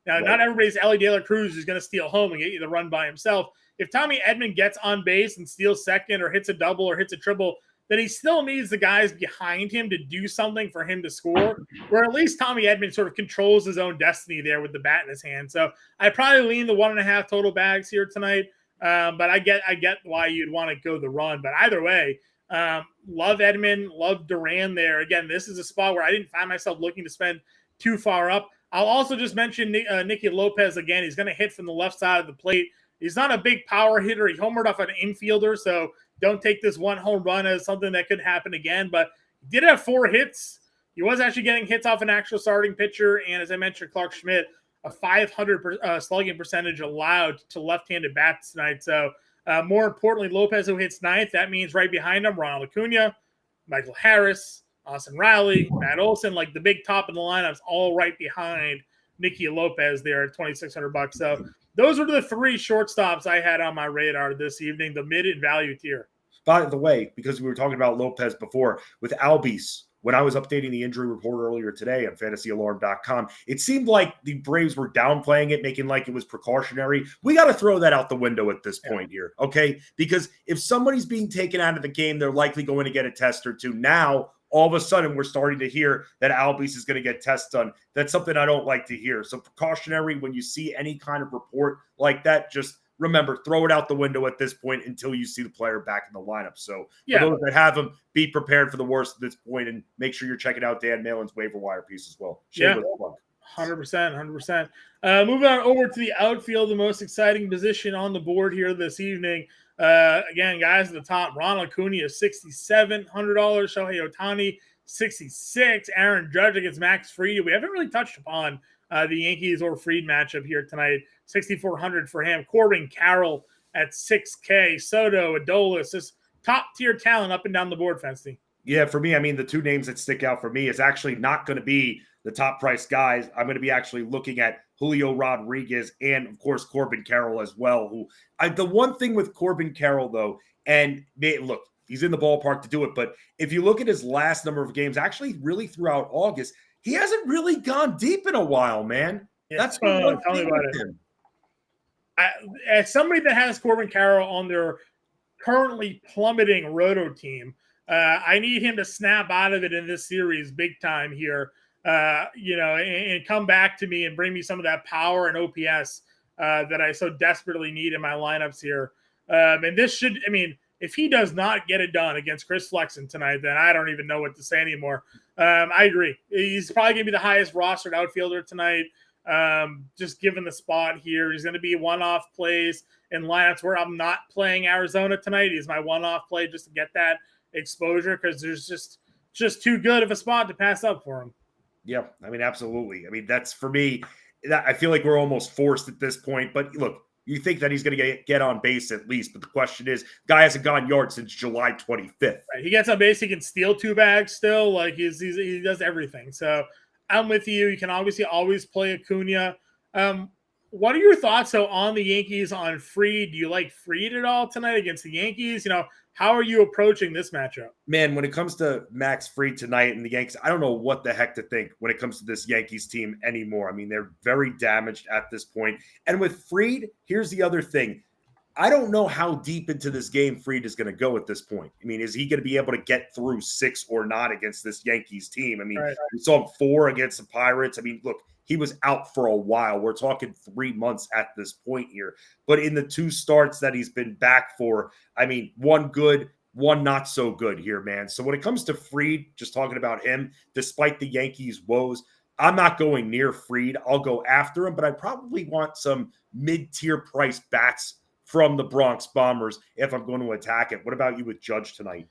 Now, not everybody's Ellie De La Cruz who's going to steal home and get you the run by himself. If Tommy Edman gets on base and steals second or hits a double or hits a triple, then he still needs the guys behind him to do something for him to score, where at least Tommy Edman sort of controls his own destiny there with the bat in his hand. So I probably lean the 1.5 total bags here tonight. But I get why you'd want to go the run. But either way, love Edman, love Duran there. Again, this is a spot where I didn't find myself looking to spend too far up. I'll also just mention Nicky Lopez again. He's going to hit from the left side of the plate. He's not a big power hitter. He homered off an infielder, so don't take this one home run as something that could happen again. But he did have 4 hits. He was actually getting hits off an actual starting pitcher. And as I mentioned, Clark Schmidt, a 500 slugging percentage allowed to left-handed bats tonight. So more importantly, Lopez, who hits 9th, that means right behind him, Ronald Acuna, Michael Harris, Austin Riley, Matt Olson, like the big top in the lineups, all right behind Nicky Lopez there at $2,600. So those were the 3 shortstops I had on my radar this evening, the mid and value tier. By the way, because we were talking about Lopez before, with Albies, when I was updating the injury report earlier today on fantasyalarm.com, it seemed like the Braves were downplaying it, making like it was precautionary. We got to throw that out the window at this point here, okay? Because if somebody's being taken out of the game, they're likely going to get a test or two. Now, all of a sudden, we're starting to hear that Albies is going to get tests done. That's something I don't like to hear. So precautionary, when you see any kind of report like that, just remember, throw it out the window at this point until you see the player back in the lineup. So Yeah. for those that have him, be prepared for the worst at this point, and make sure you're checking out Dan Malin's waiver wire piece as well. Shameless plug. 100%. Moving on over to the outfield, the most exciting position on the board here this evening. Again, guys at the top, Ronald Acuna, $6,700. Shohei Ohtani, $66. Aaron Judge against Max Fried. We haven't really touched upon the Yankees or Fried matchup here tonight. $6,400 for him. Corbin Carroll at $6K. Soto, Adolis, this top-tier talent up and down the board, Fensty. Yeah, for me, I mean, the two names that stick out for me is actually not going to be the top price guys. I'm going to be actually looking at Julio Rodriguez and, of course, Corbin Carroll as well. The one thing with Corbin Carroll, though, and look, he's in the ballpark to do it, but if you look at his last number of games, actually really throughout August, he hasn't really gone deep in a while, man. Yeah, That's tell me about it. As somebody that has Corbin Carroll on their currently plummeting roto team, I need him to snap out of it in this series big time here, and come back to me and bring me some of that power and OPS that I so desperately need in my lineups here. And this should, if he does not get it done against Chris Flexen tonight, then I don't even know what to say anymore. I agree. He's probably going to be the highest rostered outfielder tonight. Just given the spot here, he's going to be one-off plays in lineups where I'm not playing Arizona tonight. He's my one-off play just to get that exposure because there's just too good of a spot to pass up for him. Yeah, absolutely. That's for me. I feel like we're almost forced at this point. But look, you think that he's going to get on base at least. But the question is, guy hasn't gone yard since July 25th. Right. He gets on base. He can steal 2 bags still. Like he does everything. So I'm with you. You can obviously always play Acuna. What are your thoughts, though, on the Yankees on Fried? Do you like Fried at all tonight against the Yankees? How are you approaching this matchup? Man, when it comes to Max Fried tonight and the Yankees, I don't know what the heck to think when it comes to this Yankees team anymore. They're very damaged at this point. And with Fried, here's the other thing. I don't know how deep into this game Fried is going to go at this point. Is he going to be able to get through 6 or not against this Yankees team? Right. We saw him 4 against the Pirates. Look, he was out for a while. We're talking 3 months at this point here. But in the 2 starts that he's been back for, one good, one not so good here, man. So when it comes to Fried, just talking about him, despite the Yankees' woes, I'm not going near Fried. I'll go after him, but I probably want some mid-tier price bats from the Bronx Bombers if I'm going to attack it. What about you with Judge tonight?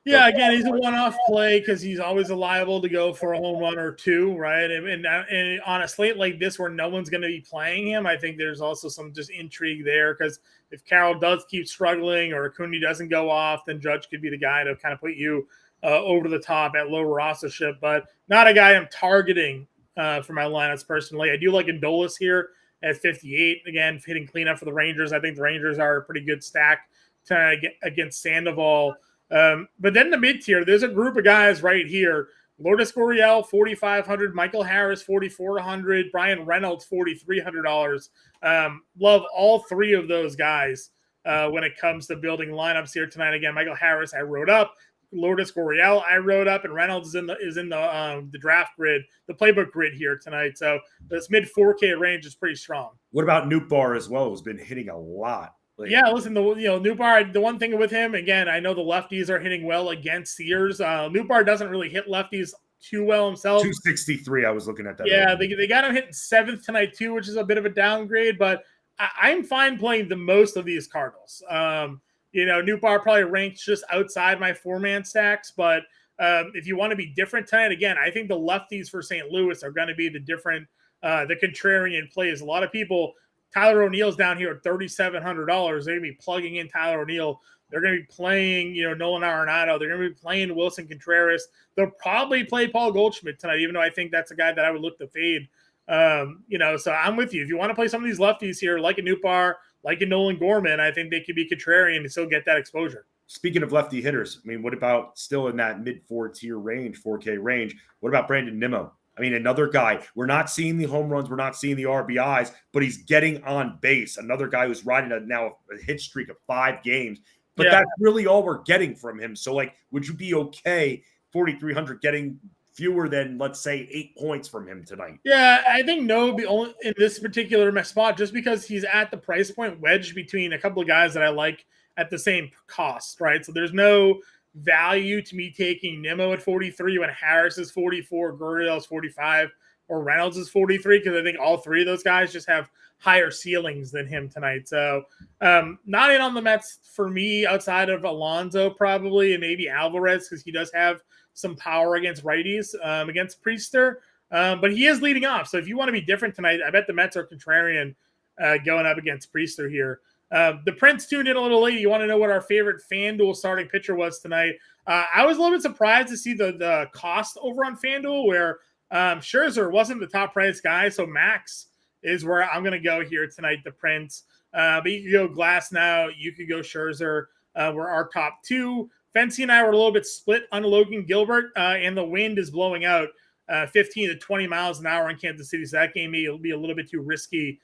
Yeah, again, he's a one-off play because he's always liable to go for a home run or 2, right? And on a slate like this where no one's going to be playing him, I think there's also some just intrigue there because if Carroll does keep struggling or Acuna doesn't go off, then Judge could be the guy to kind of put you over the top at low rostership, but not a guy I'm targeting for my lineups personally. I do like Adolis here at 58. Again, hitting cleanup for the Rangers. I think the Rangers are a pretty good stack to get against Sandoval. But then the mid-tier, there's a group of guys right here. Lourdes Gurriel, $4,500. Michael Harris, $4,400. Brian Reynolds, $4,300. Love all 3 of those guys when it comes to building lineups here tonight. Again, Michael Harris, I wrote up. Lourdes Gurriel, I wrote up, and Reynolds is in the draft grid, the playbook grid here tonight. So this mid 4K range is pretty strong. What about Nootbaar as well? Who's been hitting a lot. Yeah, listen, Nootbaar, the one thing with him, again, I know the lefties are hitting well against Sears. Nootbaar doesn't really hit lefties too well himself. 263, I was looking at that. Yeah, they got him hitting 7th tonight too, which is a bit of a downgrade, but I'm fine playing the most of these Cardinals. Nootbaar probably ranks just outside my 4-man stacks, but if you want to be different tonight, again, I think the lefties for St. Louis are going to be the different, the contrarian plays. A lot of people, Tyler O'Neill's down here at $3,700. They're going to be plugging in Tyler O'Neill. They're going to be playing, Nolan Arenado. They're going to be playing Wilson Contreras. They'll probably play Paul Goldschmidt tonight, even though I think that's a guy that I would look to fade. So I'm with you. If you want to play some of these lefties here, like a Nootbaar, like a Nolan Gorman, I think they could be contrarian and still get that exposure. Speaking of lefty hitters, what about still in that mid-4 tier range, 4K range? What about Brandon Nimmo? Another guy. We're not seeing the home runs. We're not seeing the RBIs, but he's getting on base. Another guy who's riding a hit streak of 5 games. But that's really all we're getting from him. So, would you be okay, 4,300, getting fewer than, let's say, 8 points from him tonight. Yeah, I think no would be only in this particular spot just because he's at the price point wedged between a couple of guys that I like at the same cost, right? So there's no value to me taking Nimmo at 43 when Harris is 44, Gurriel is 45, or Reynolds is 43, because I think all three of those guys just have higher ceilings than him tonight. So not in on the Mets for me outside of Alonso probably, and maybe Alvarez, because he does have some power against righties against Priester. But he is leading off. So if you want to be different tonight, I bet the Mets are contrarian going up against Priester here. The Prince tuned in a little late. You want to know what our favorite FanDuel starting pitcher was tonight? I was a little bit surprised to see the cost over on FanDuel, where Scherzer wasn't the top price guy. So Max is where I'm going to go here tonight, the Prince. But you could go Glass now. You could go Scherzer. We're our top two. Fency and I were a little bit split on Logan Gilbert, and the wind is blowing out 15 to 20 miles an hour in Kansas City. So that game will be a little bit too risky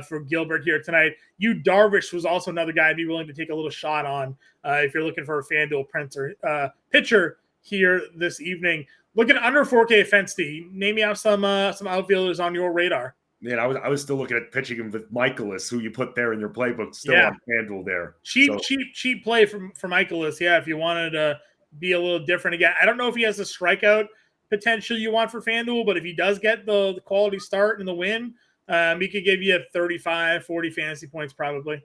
for Gilbert here tonight. Darvish was also another guy I'd be willing to take a little shot on if you're looking for a FanDuel Prince or pitcher here this evening. Looking under 4K Fency, name me out some outfielders on your radar. Man, I was still looking at pitching him with Michaelis, who you put there in your playbook, still on FanDuel there. Cheap play for Michaelis. Yeah, if you wanted to be a little different again. I don't know if he has the strikeout potential you want for FanDuel, but if he does get the quality start and the win, he could give you 35, 40 fantasy points probably.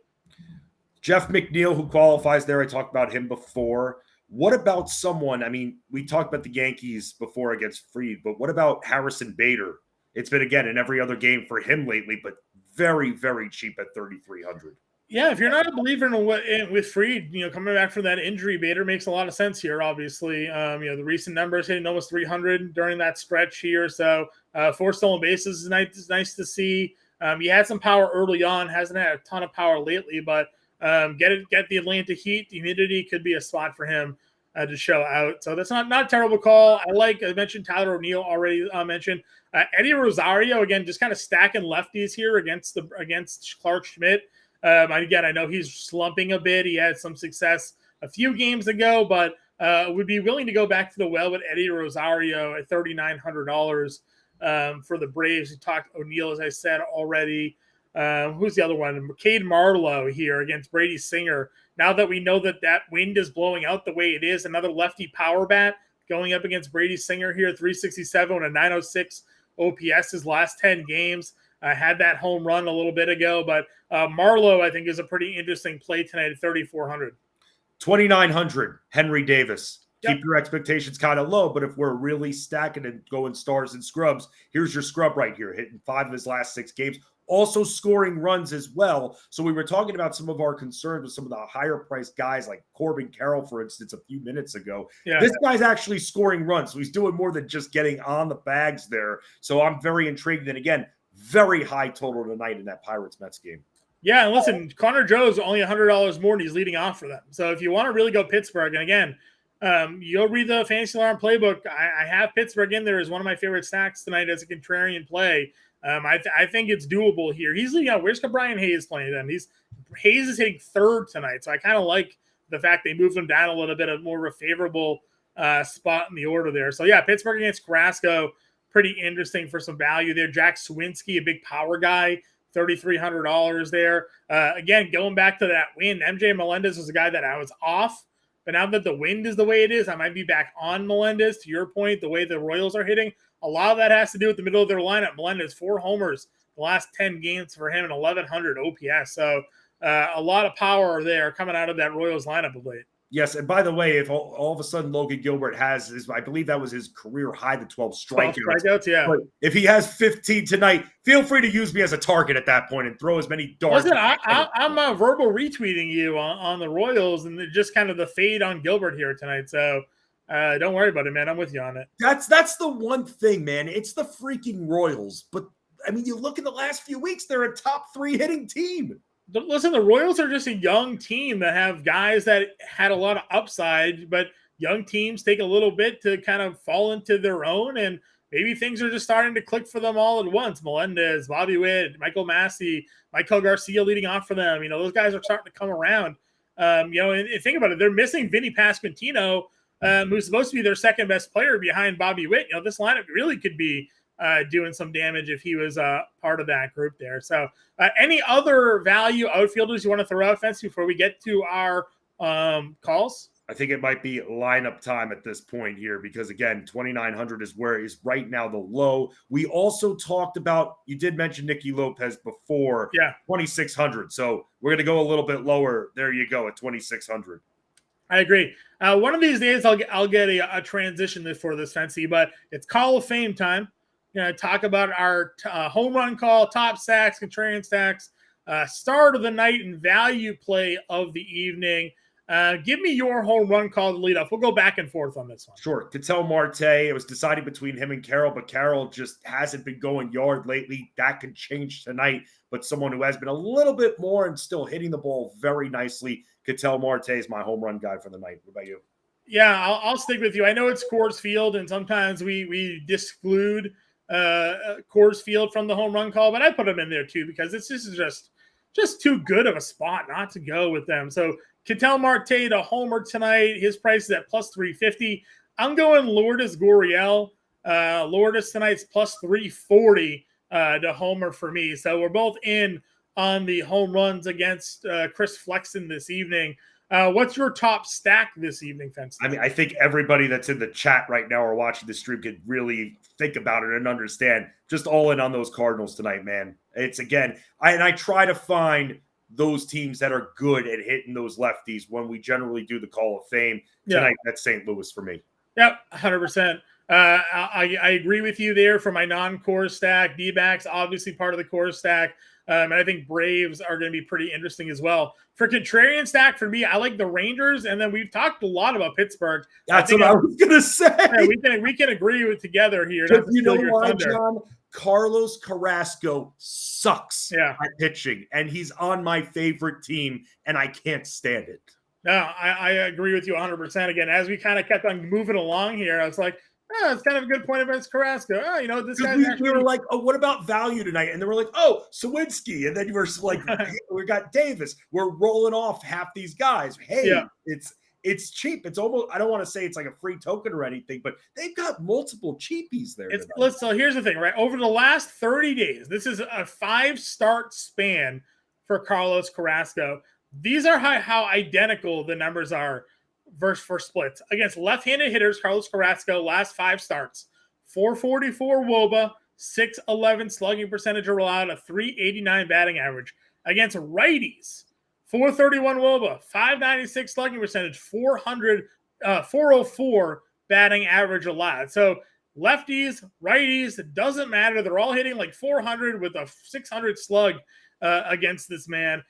Jeff McNeil, who qualifies there, I talked about him before. What about someone, I mean, we talked about the Yankees before against Fried, but what about Harrison Bader? It's been, again, in every other game for him lately, but very, very cheap at 3,300. Yeah, if you're not a believer with Fried, coming back from that injury, Bader makes a lot of sense here, obviously. The recent numbers hitting almost 300 during that stretch here. So 4 stolen bases is nice to see. He had some power early on, hasn't had a ton of power lately, but get the Atlanta Heat. The humidity could be a spot for him to show out. So that's not a terrible call. I mentioned Tyler O'Neill already mentioned. Eddie Rosario, again, just kind of stacking lefties here against Clark Schmidt. Again, I know he's slumping a bit. He had some success a few games ago, but would be willing to go back to the well with Eddie Rosario at $3,900 for the Braves. We talked O'Neill, as I said already. Who's the other one? Cade Marlowe here against Brady Singer. Now that we know that wind is blowing out the way it is, another lefty power bat going up against Brady Singer here, 367 and a 906 OPS his last 10 games. Had that home run a little bit ago, but Marlowe, I think, is a pretty interesting play tonight at 3,400. 2,900, Henry Davis. Yep. Keep your expectations kind of low, but if we're really stacking and going stars and scrubs, here's your scrub right here, hitting 5 of his last 6 games. Also scoring runs as well. So we were talking about some of our concerns with some of the higher priced guys like Corbin Carroll, for instance, a few minutes ago. Yeah. This guy's actually scoring runs. So he's doing more than just getting on the bags there. So I'm very intrigued. And again, very high total tonight in that Pirates-Mets game. Yeah, and listen, Connor Joe's only $100 more and he's leading off for them. So if you want to really go Pittsburgh, and again, you'll read the Fantasy Alarm playbook. I have Pittsburgh in there as one of my favorite stacks tonight as a contrarian play. I think it's doable here. He's leading out. Where's Brian Hayes playing then? Hayes is hitting 3rd tonight, so I kind of like the fact they moved him down a little bit, of more of a favorable spot in the order there. So yeah, Pittsburgh against Carrasco, pretty interesting for some value there. Jack Swinski, a big power guy, $3,300 there. Again, going back to that win, MJ Melendez was a guy that I was off, but now that the wind is the way it is, I might be back on Melendez. To your point, the way the Royals are hitting, a lot of that has to do with the middle of their lineup. Melendez, 4 homers the last 10 games for him and 1,100 OPS. So a lot of power there coming out of that Royals lineup of late. Yes, and by the way, if all of a sudden Logan Gilbert has I believe that was his career high, the 12 strikeouts. Yeah. But if he has 15 tonight, feel free to use me as a target at that point and throw as many darts. Listen, I'm verbal retweeting you on the Royals and just kind of the fade on Gilbert here tonight. So don't worry about it, man. I'm with you on it. That's the one thing, man. It's the freaking Royals. But, I mean, you look in the last few weeks, they're a top 3 hitting team. Listen, the Royals are just a young team that have guys that had a lot of upside, but young teams take a little bit to kind of fall into their own, and maybe things are just starting to click for them all at once. Melendez, Bobby Witt, Michael Massey, Michael Garcia leading off for them. Those guys are starting to come around. And think about it. They're missing Vinny Pasquantino, who's supposed to be their second best player behind Bobby Witt. This lineup really could be doing some damage if he was part of that group there. So any other value outfielders you want to throw out, Fence, before we get to our calls? I think it might be lineup time at this point here because, again, 2,900 is where is right now the low. We also talked about, you did mention Nicky Lopez before, 2,600. So we're going to go a little bit lower. There you go at 2,600. I agree. One of these days I'll get a transition for this, Fancy, but it's Call of Fame time. Going to talk about our home run call, top stacks, contrarian stacks, start of the night, and value play of the evening. Give me your home run call to lead off. We'll go back and forth on this one. Sure. Ketel Marte, it was decided between him and Carroll, but Carroll just hasn't been going yard lately. That could change tonight, but someone who has been a little bit more and still hitting the ball very nicely. Ketel Marte is my home run guy for the night. What about you? Yeah, I'll stick with you. I know it's Coors Field, and sometimes we disclude Coors Field from the home run call, but I put them in there too because this is just too good of a spot not to go with them. So Ketel Marte to homer tonight. His price is at plus 350. I'm going Lourdes Gurriel. Lourdes tonight's plus 340 to homer for me. So we're both in on the home runs against Chris Flexen this evening. What's your top stack this evening, Fence? I mean, I think everybody that's in the chat right now or watching the stream could really think about it and understand. Just all in on those Cardinals tonight, man. It's, again, I try to find those teams that are good at hitting those lefties when we generally do the Call of Fame. Tonight, that's St. Louis for me. Yep, 100%. I agree with you there for my non-core stack. D-backs, obviously part of the core stack. And I think Braves are going to be pretty interesting as well. For contrarian stack, for me, I like the Rangers. And then we've talked a lot about Pittsburgh. That's what I was going to say. Yeah, we can agree with together here. You know why, John? Carlos Carrasco sucks at pitching, and he's on my favorite team, and I can't stand it. No, I agree with you 100%. Again, as we kind of kept on moving along here, I was like, it's kind of a good point against Carrasco. This guy's we were like, oh, what about value tonight? And then we're like, oh, Sawinski. And then you were like, we got Davis. We're rolling off half these guys. Hey, it's cheap. It's almost, I don't want to say it's like a free token or anything, but they've got multiple cheapies there. So here's the thing, right? Over the last 30 days, this is a 5-start span for Carlos Carrasco. These are how identical the numbers are versus for splits. Against left-handed hitters, Carlos Carrasco, last 5 starts, 444 WOBA, 611 slugging percentage allowed, a 389 batting average. Against righties, 431 WOBA, 596 slugging percentage, 404 batting average allowed. So lefties, righties, it doesn't matter. They're all hitting like 400 with a 600 slug against this man.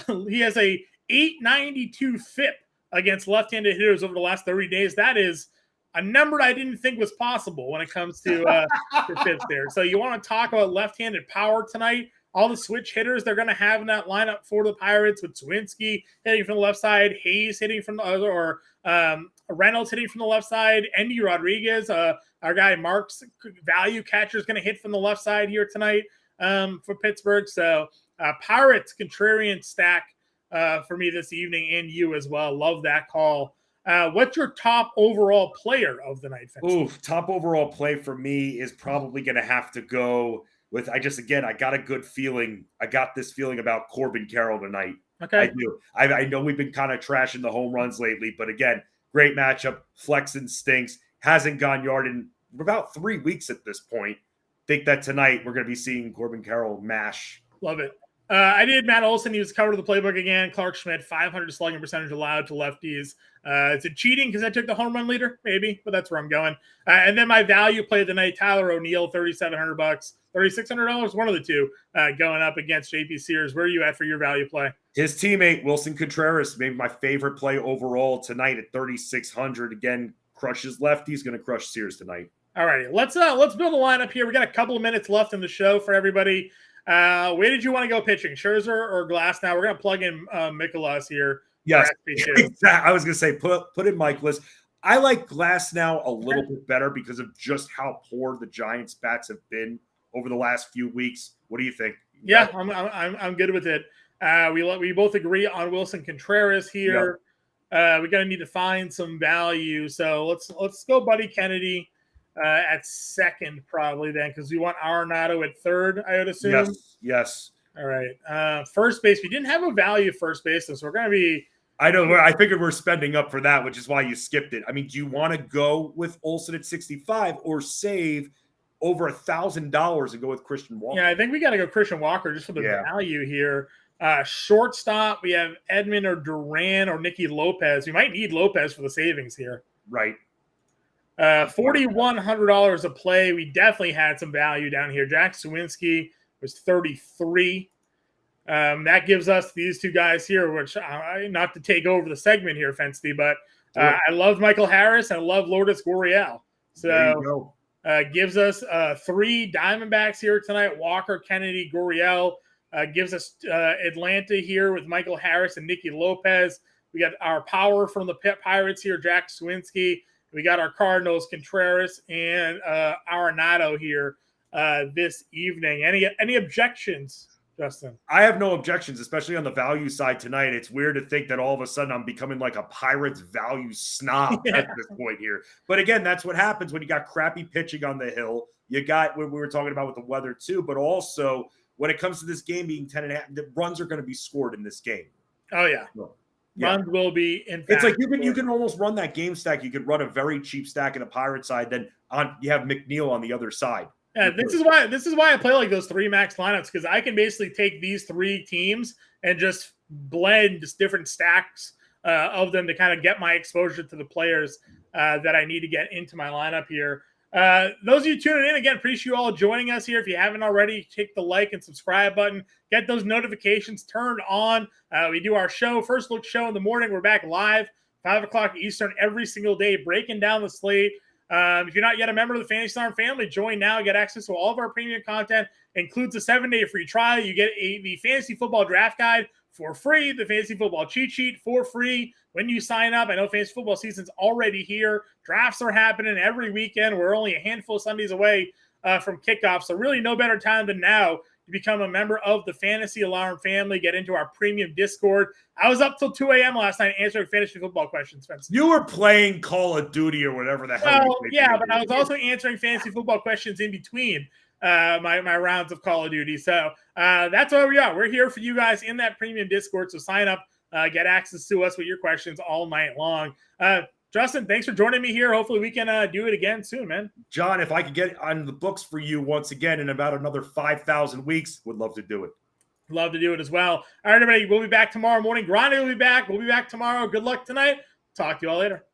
He has a 892 FIP against left-handed hitters over the last 30 days. That is a number I didn't think was possible when it comes to FIPs there. So you want to talk about left-handed power tonight. All the switch hitters they're going to have in that lineup for the Pirates with Sawinski hitting from the left side, Hayes hitting from the other, or Reynolds hitting from the left side, Endy Rodriguez, our guy Mark's value catcher is going to hit from the left side here tonight for Pittsburgh. So Pirates contrarian stack for me this evening, and you as well. Love that call. What's your top overall player of the night? Top overall play for me is probably going to have to go with, I got a good feeling. I got this feeling about Corbin Carroll tonight. Okay. I do. I know we've been kind of trashing the home runs lately, but again, great matchup. Flexen stinks. Hasn't gone yard in about 3 weeks at this point. Think that tonight we're going to be seeing Corbin Carroll mash. Love it. I did Matt Olson. He was covered the playbook again. Clark Schmidt, 500 slugging percentage allowed to lefties. Is it cheating because I took the home run leader? Maybe, but that's where I'm going. And then my value play of the night, Tyler O'Neill, $3,700, $3,600, one of the two, going up against JP Sears. Where are you at for your value play? His teammate, Wilson Contreras, maybe my favorite play overall tonight at 3,600. Again, crushes lefties, going to crush Sears tonight. All righty, let's build a lineup here. We got a couple of minutes left in the show for everybody. Where did you want to go pitching, Scherzer or Glass? Now we're going to plug in Mikolas here. Yes, I was going to say put in Mikolas. I like Glass now a little bit better because of just how poor the Giants' bats have been over the last few weeks. What do you think? Yeah, I'm good with it. We both agree on Wilson Contreras here. We're gonna need to find some value. So let's go Buddy Kennedy at second probably then, because we want Arenado at third, I would assume. Yes. All right. First base. We didn't have a value first base, so we're gonna be. I know. I figured we're spending up for that, which is why you skipped it. I mean, do you want to go with Olsen at 65 or save over $1,000 and go with Christian Walker? Yeah, I think we got to go Christian Walker just for the value here. Shortstop, we have Edman or Duran or Nicky Lopez. We might need Lopez for the savings here. Right. $4,100 a play. We definitely had some value down here. Jack Sawinski was 33. That gives us these two guys here, which not to take over the segment here, Fensty, but I love Michael Harris and I love Lourdes Gurriel. So gives us 3 Diamondbacks here tonight. Walker, Kennedy, Gurriel. Gives us Atlanta here with Michael Harris and Nicky Lopez. We got our power from the Pirates here, Jack Sawinski. We got our Cardinals, Contreras, and Arenado here this evening. Any objections, Justin? I have no objections, especially on the value side tonight. It's weird to think that all of a sudden I'm becoming like a Pirates value snob at this point here. But again, that's what happens when you got crappy pitching on the hill. You got what we were talking about with the weather too, but also when it comes to this game being 10.5, the runs are going to be scored in this game. Oh, yeah. Runs will be, in fact. It's like you can almost run that game stack. You could run a very cheap stack in the Pirate side. Then you have McNeil on the other side. Yeah, this is why I play like those 3 max lineups, because I can basically take these 3 teams and just blend just different stacks of them to kind of get my exposure to the players that I need to get into my lineup here. Those of you tuning in, again, appreciate you all joining us here. If you haven't already, click the like and subscribe button. Get those notifications turned on. We do our first look show in the morning. We're back live, 5 o'clock Eastern every single day, breaking down the slate. If you're not yet a member of the Fantasy Storm family, join now. Get access to all of our premium content. Includes a 7-day free trial. You get the Fantasy Football Draft Guide for free, the Fantasy Football Cheat Sheet for free when you sign up. I know fantasy football season's already here. Drafts are happening every weekend. We're only a handful of Sundays away from kickoff, so really no better time than now to become a member of the Fantasy Alarm family, get into our premium Discord. I was up till 2 a.m. last night answering fantasy football questions, Spencer. You were playing Call of Duty or whatever the hell. Well, yeah, but I was also answering fantasy football questions in between my rounds of Call of Duty. So that's where we are. We're here for you guys in that premium Discord. So sign up, get access to us with your questions all night long. Justin, thanks for joining me here. Hopefully we can do it again soon, man. John, if I could get on the books for you once again in about another 5,000 weeks, would love to do it. Love to do it as well. All right, everybody, we'll be back tomorrow morning. Grinding will be back. We'll be back tomorrow. Good luck tonight. Talk to you all later.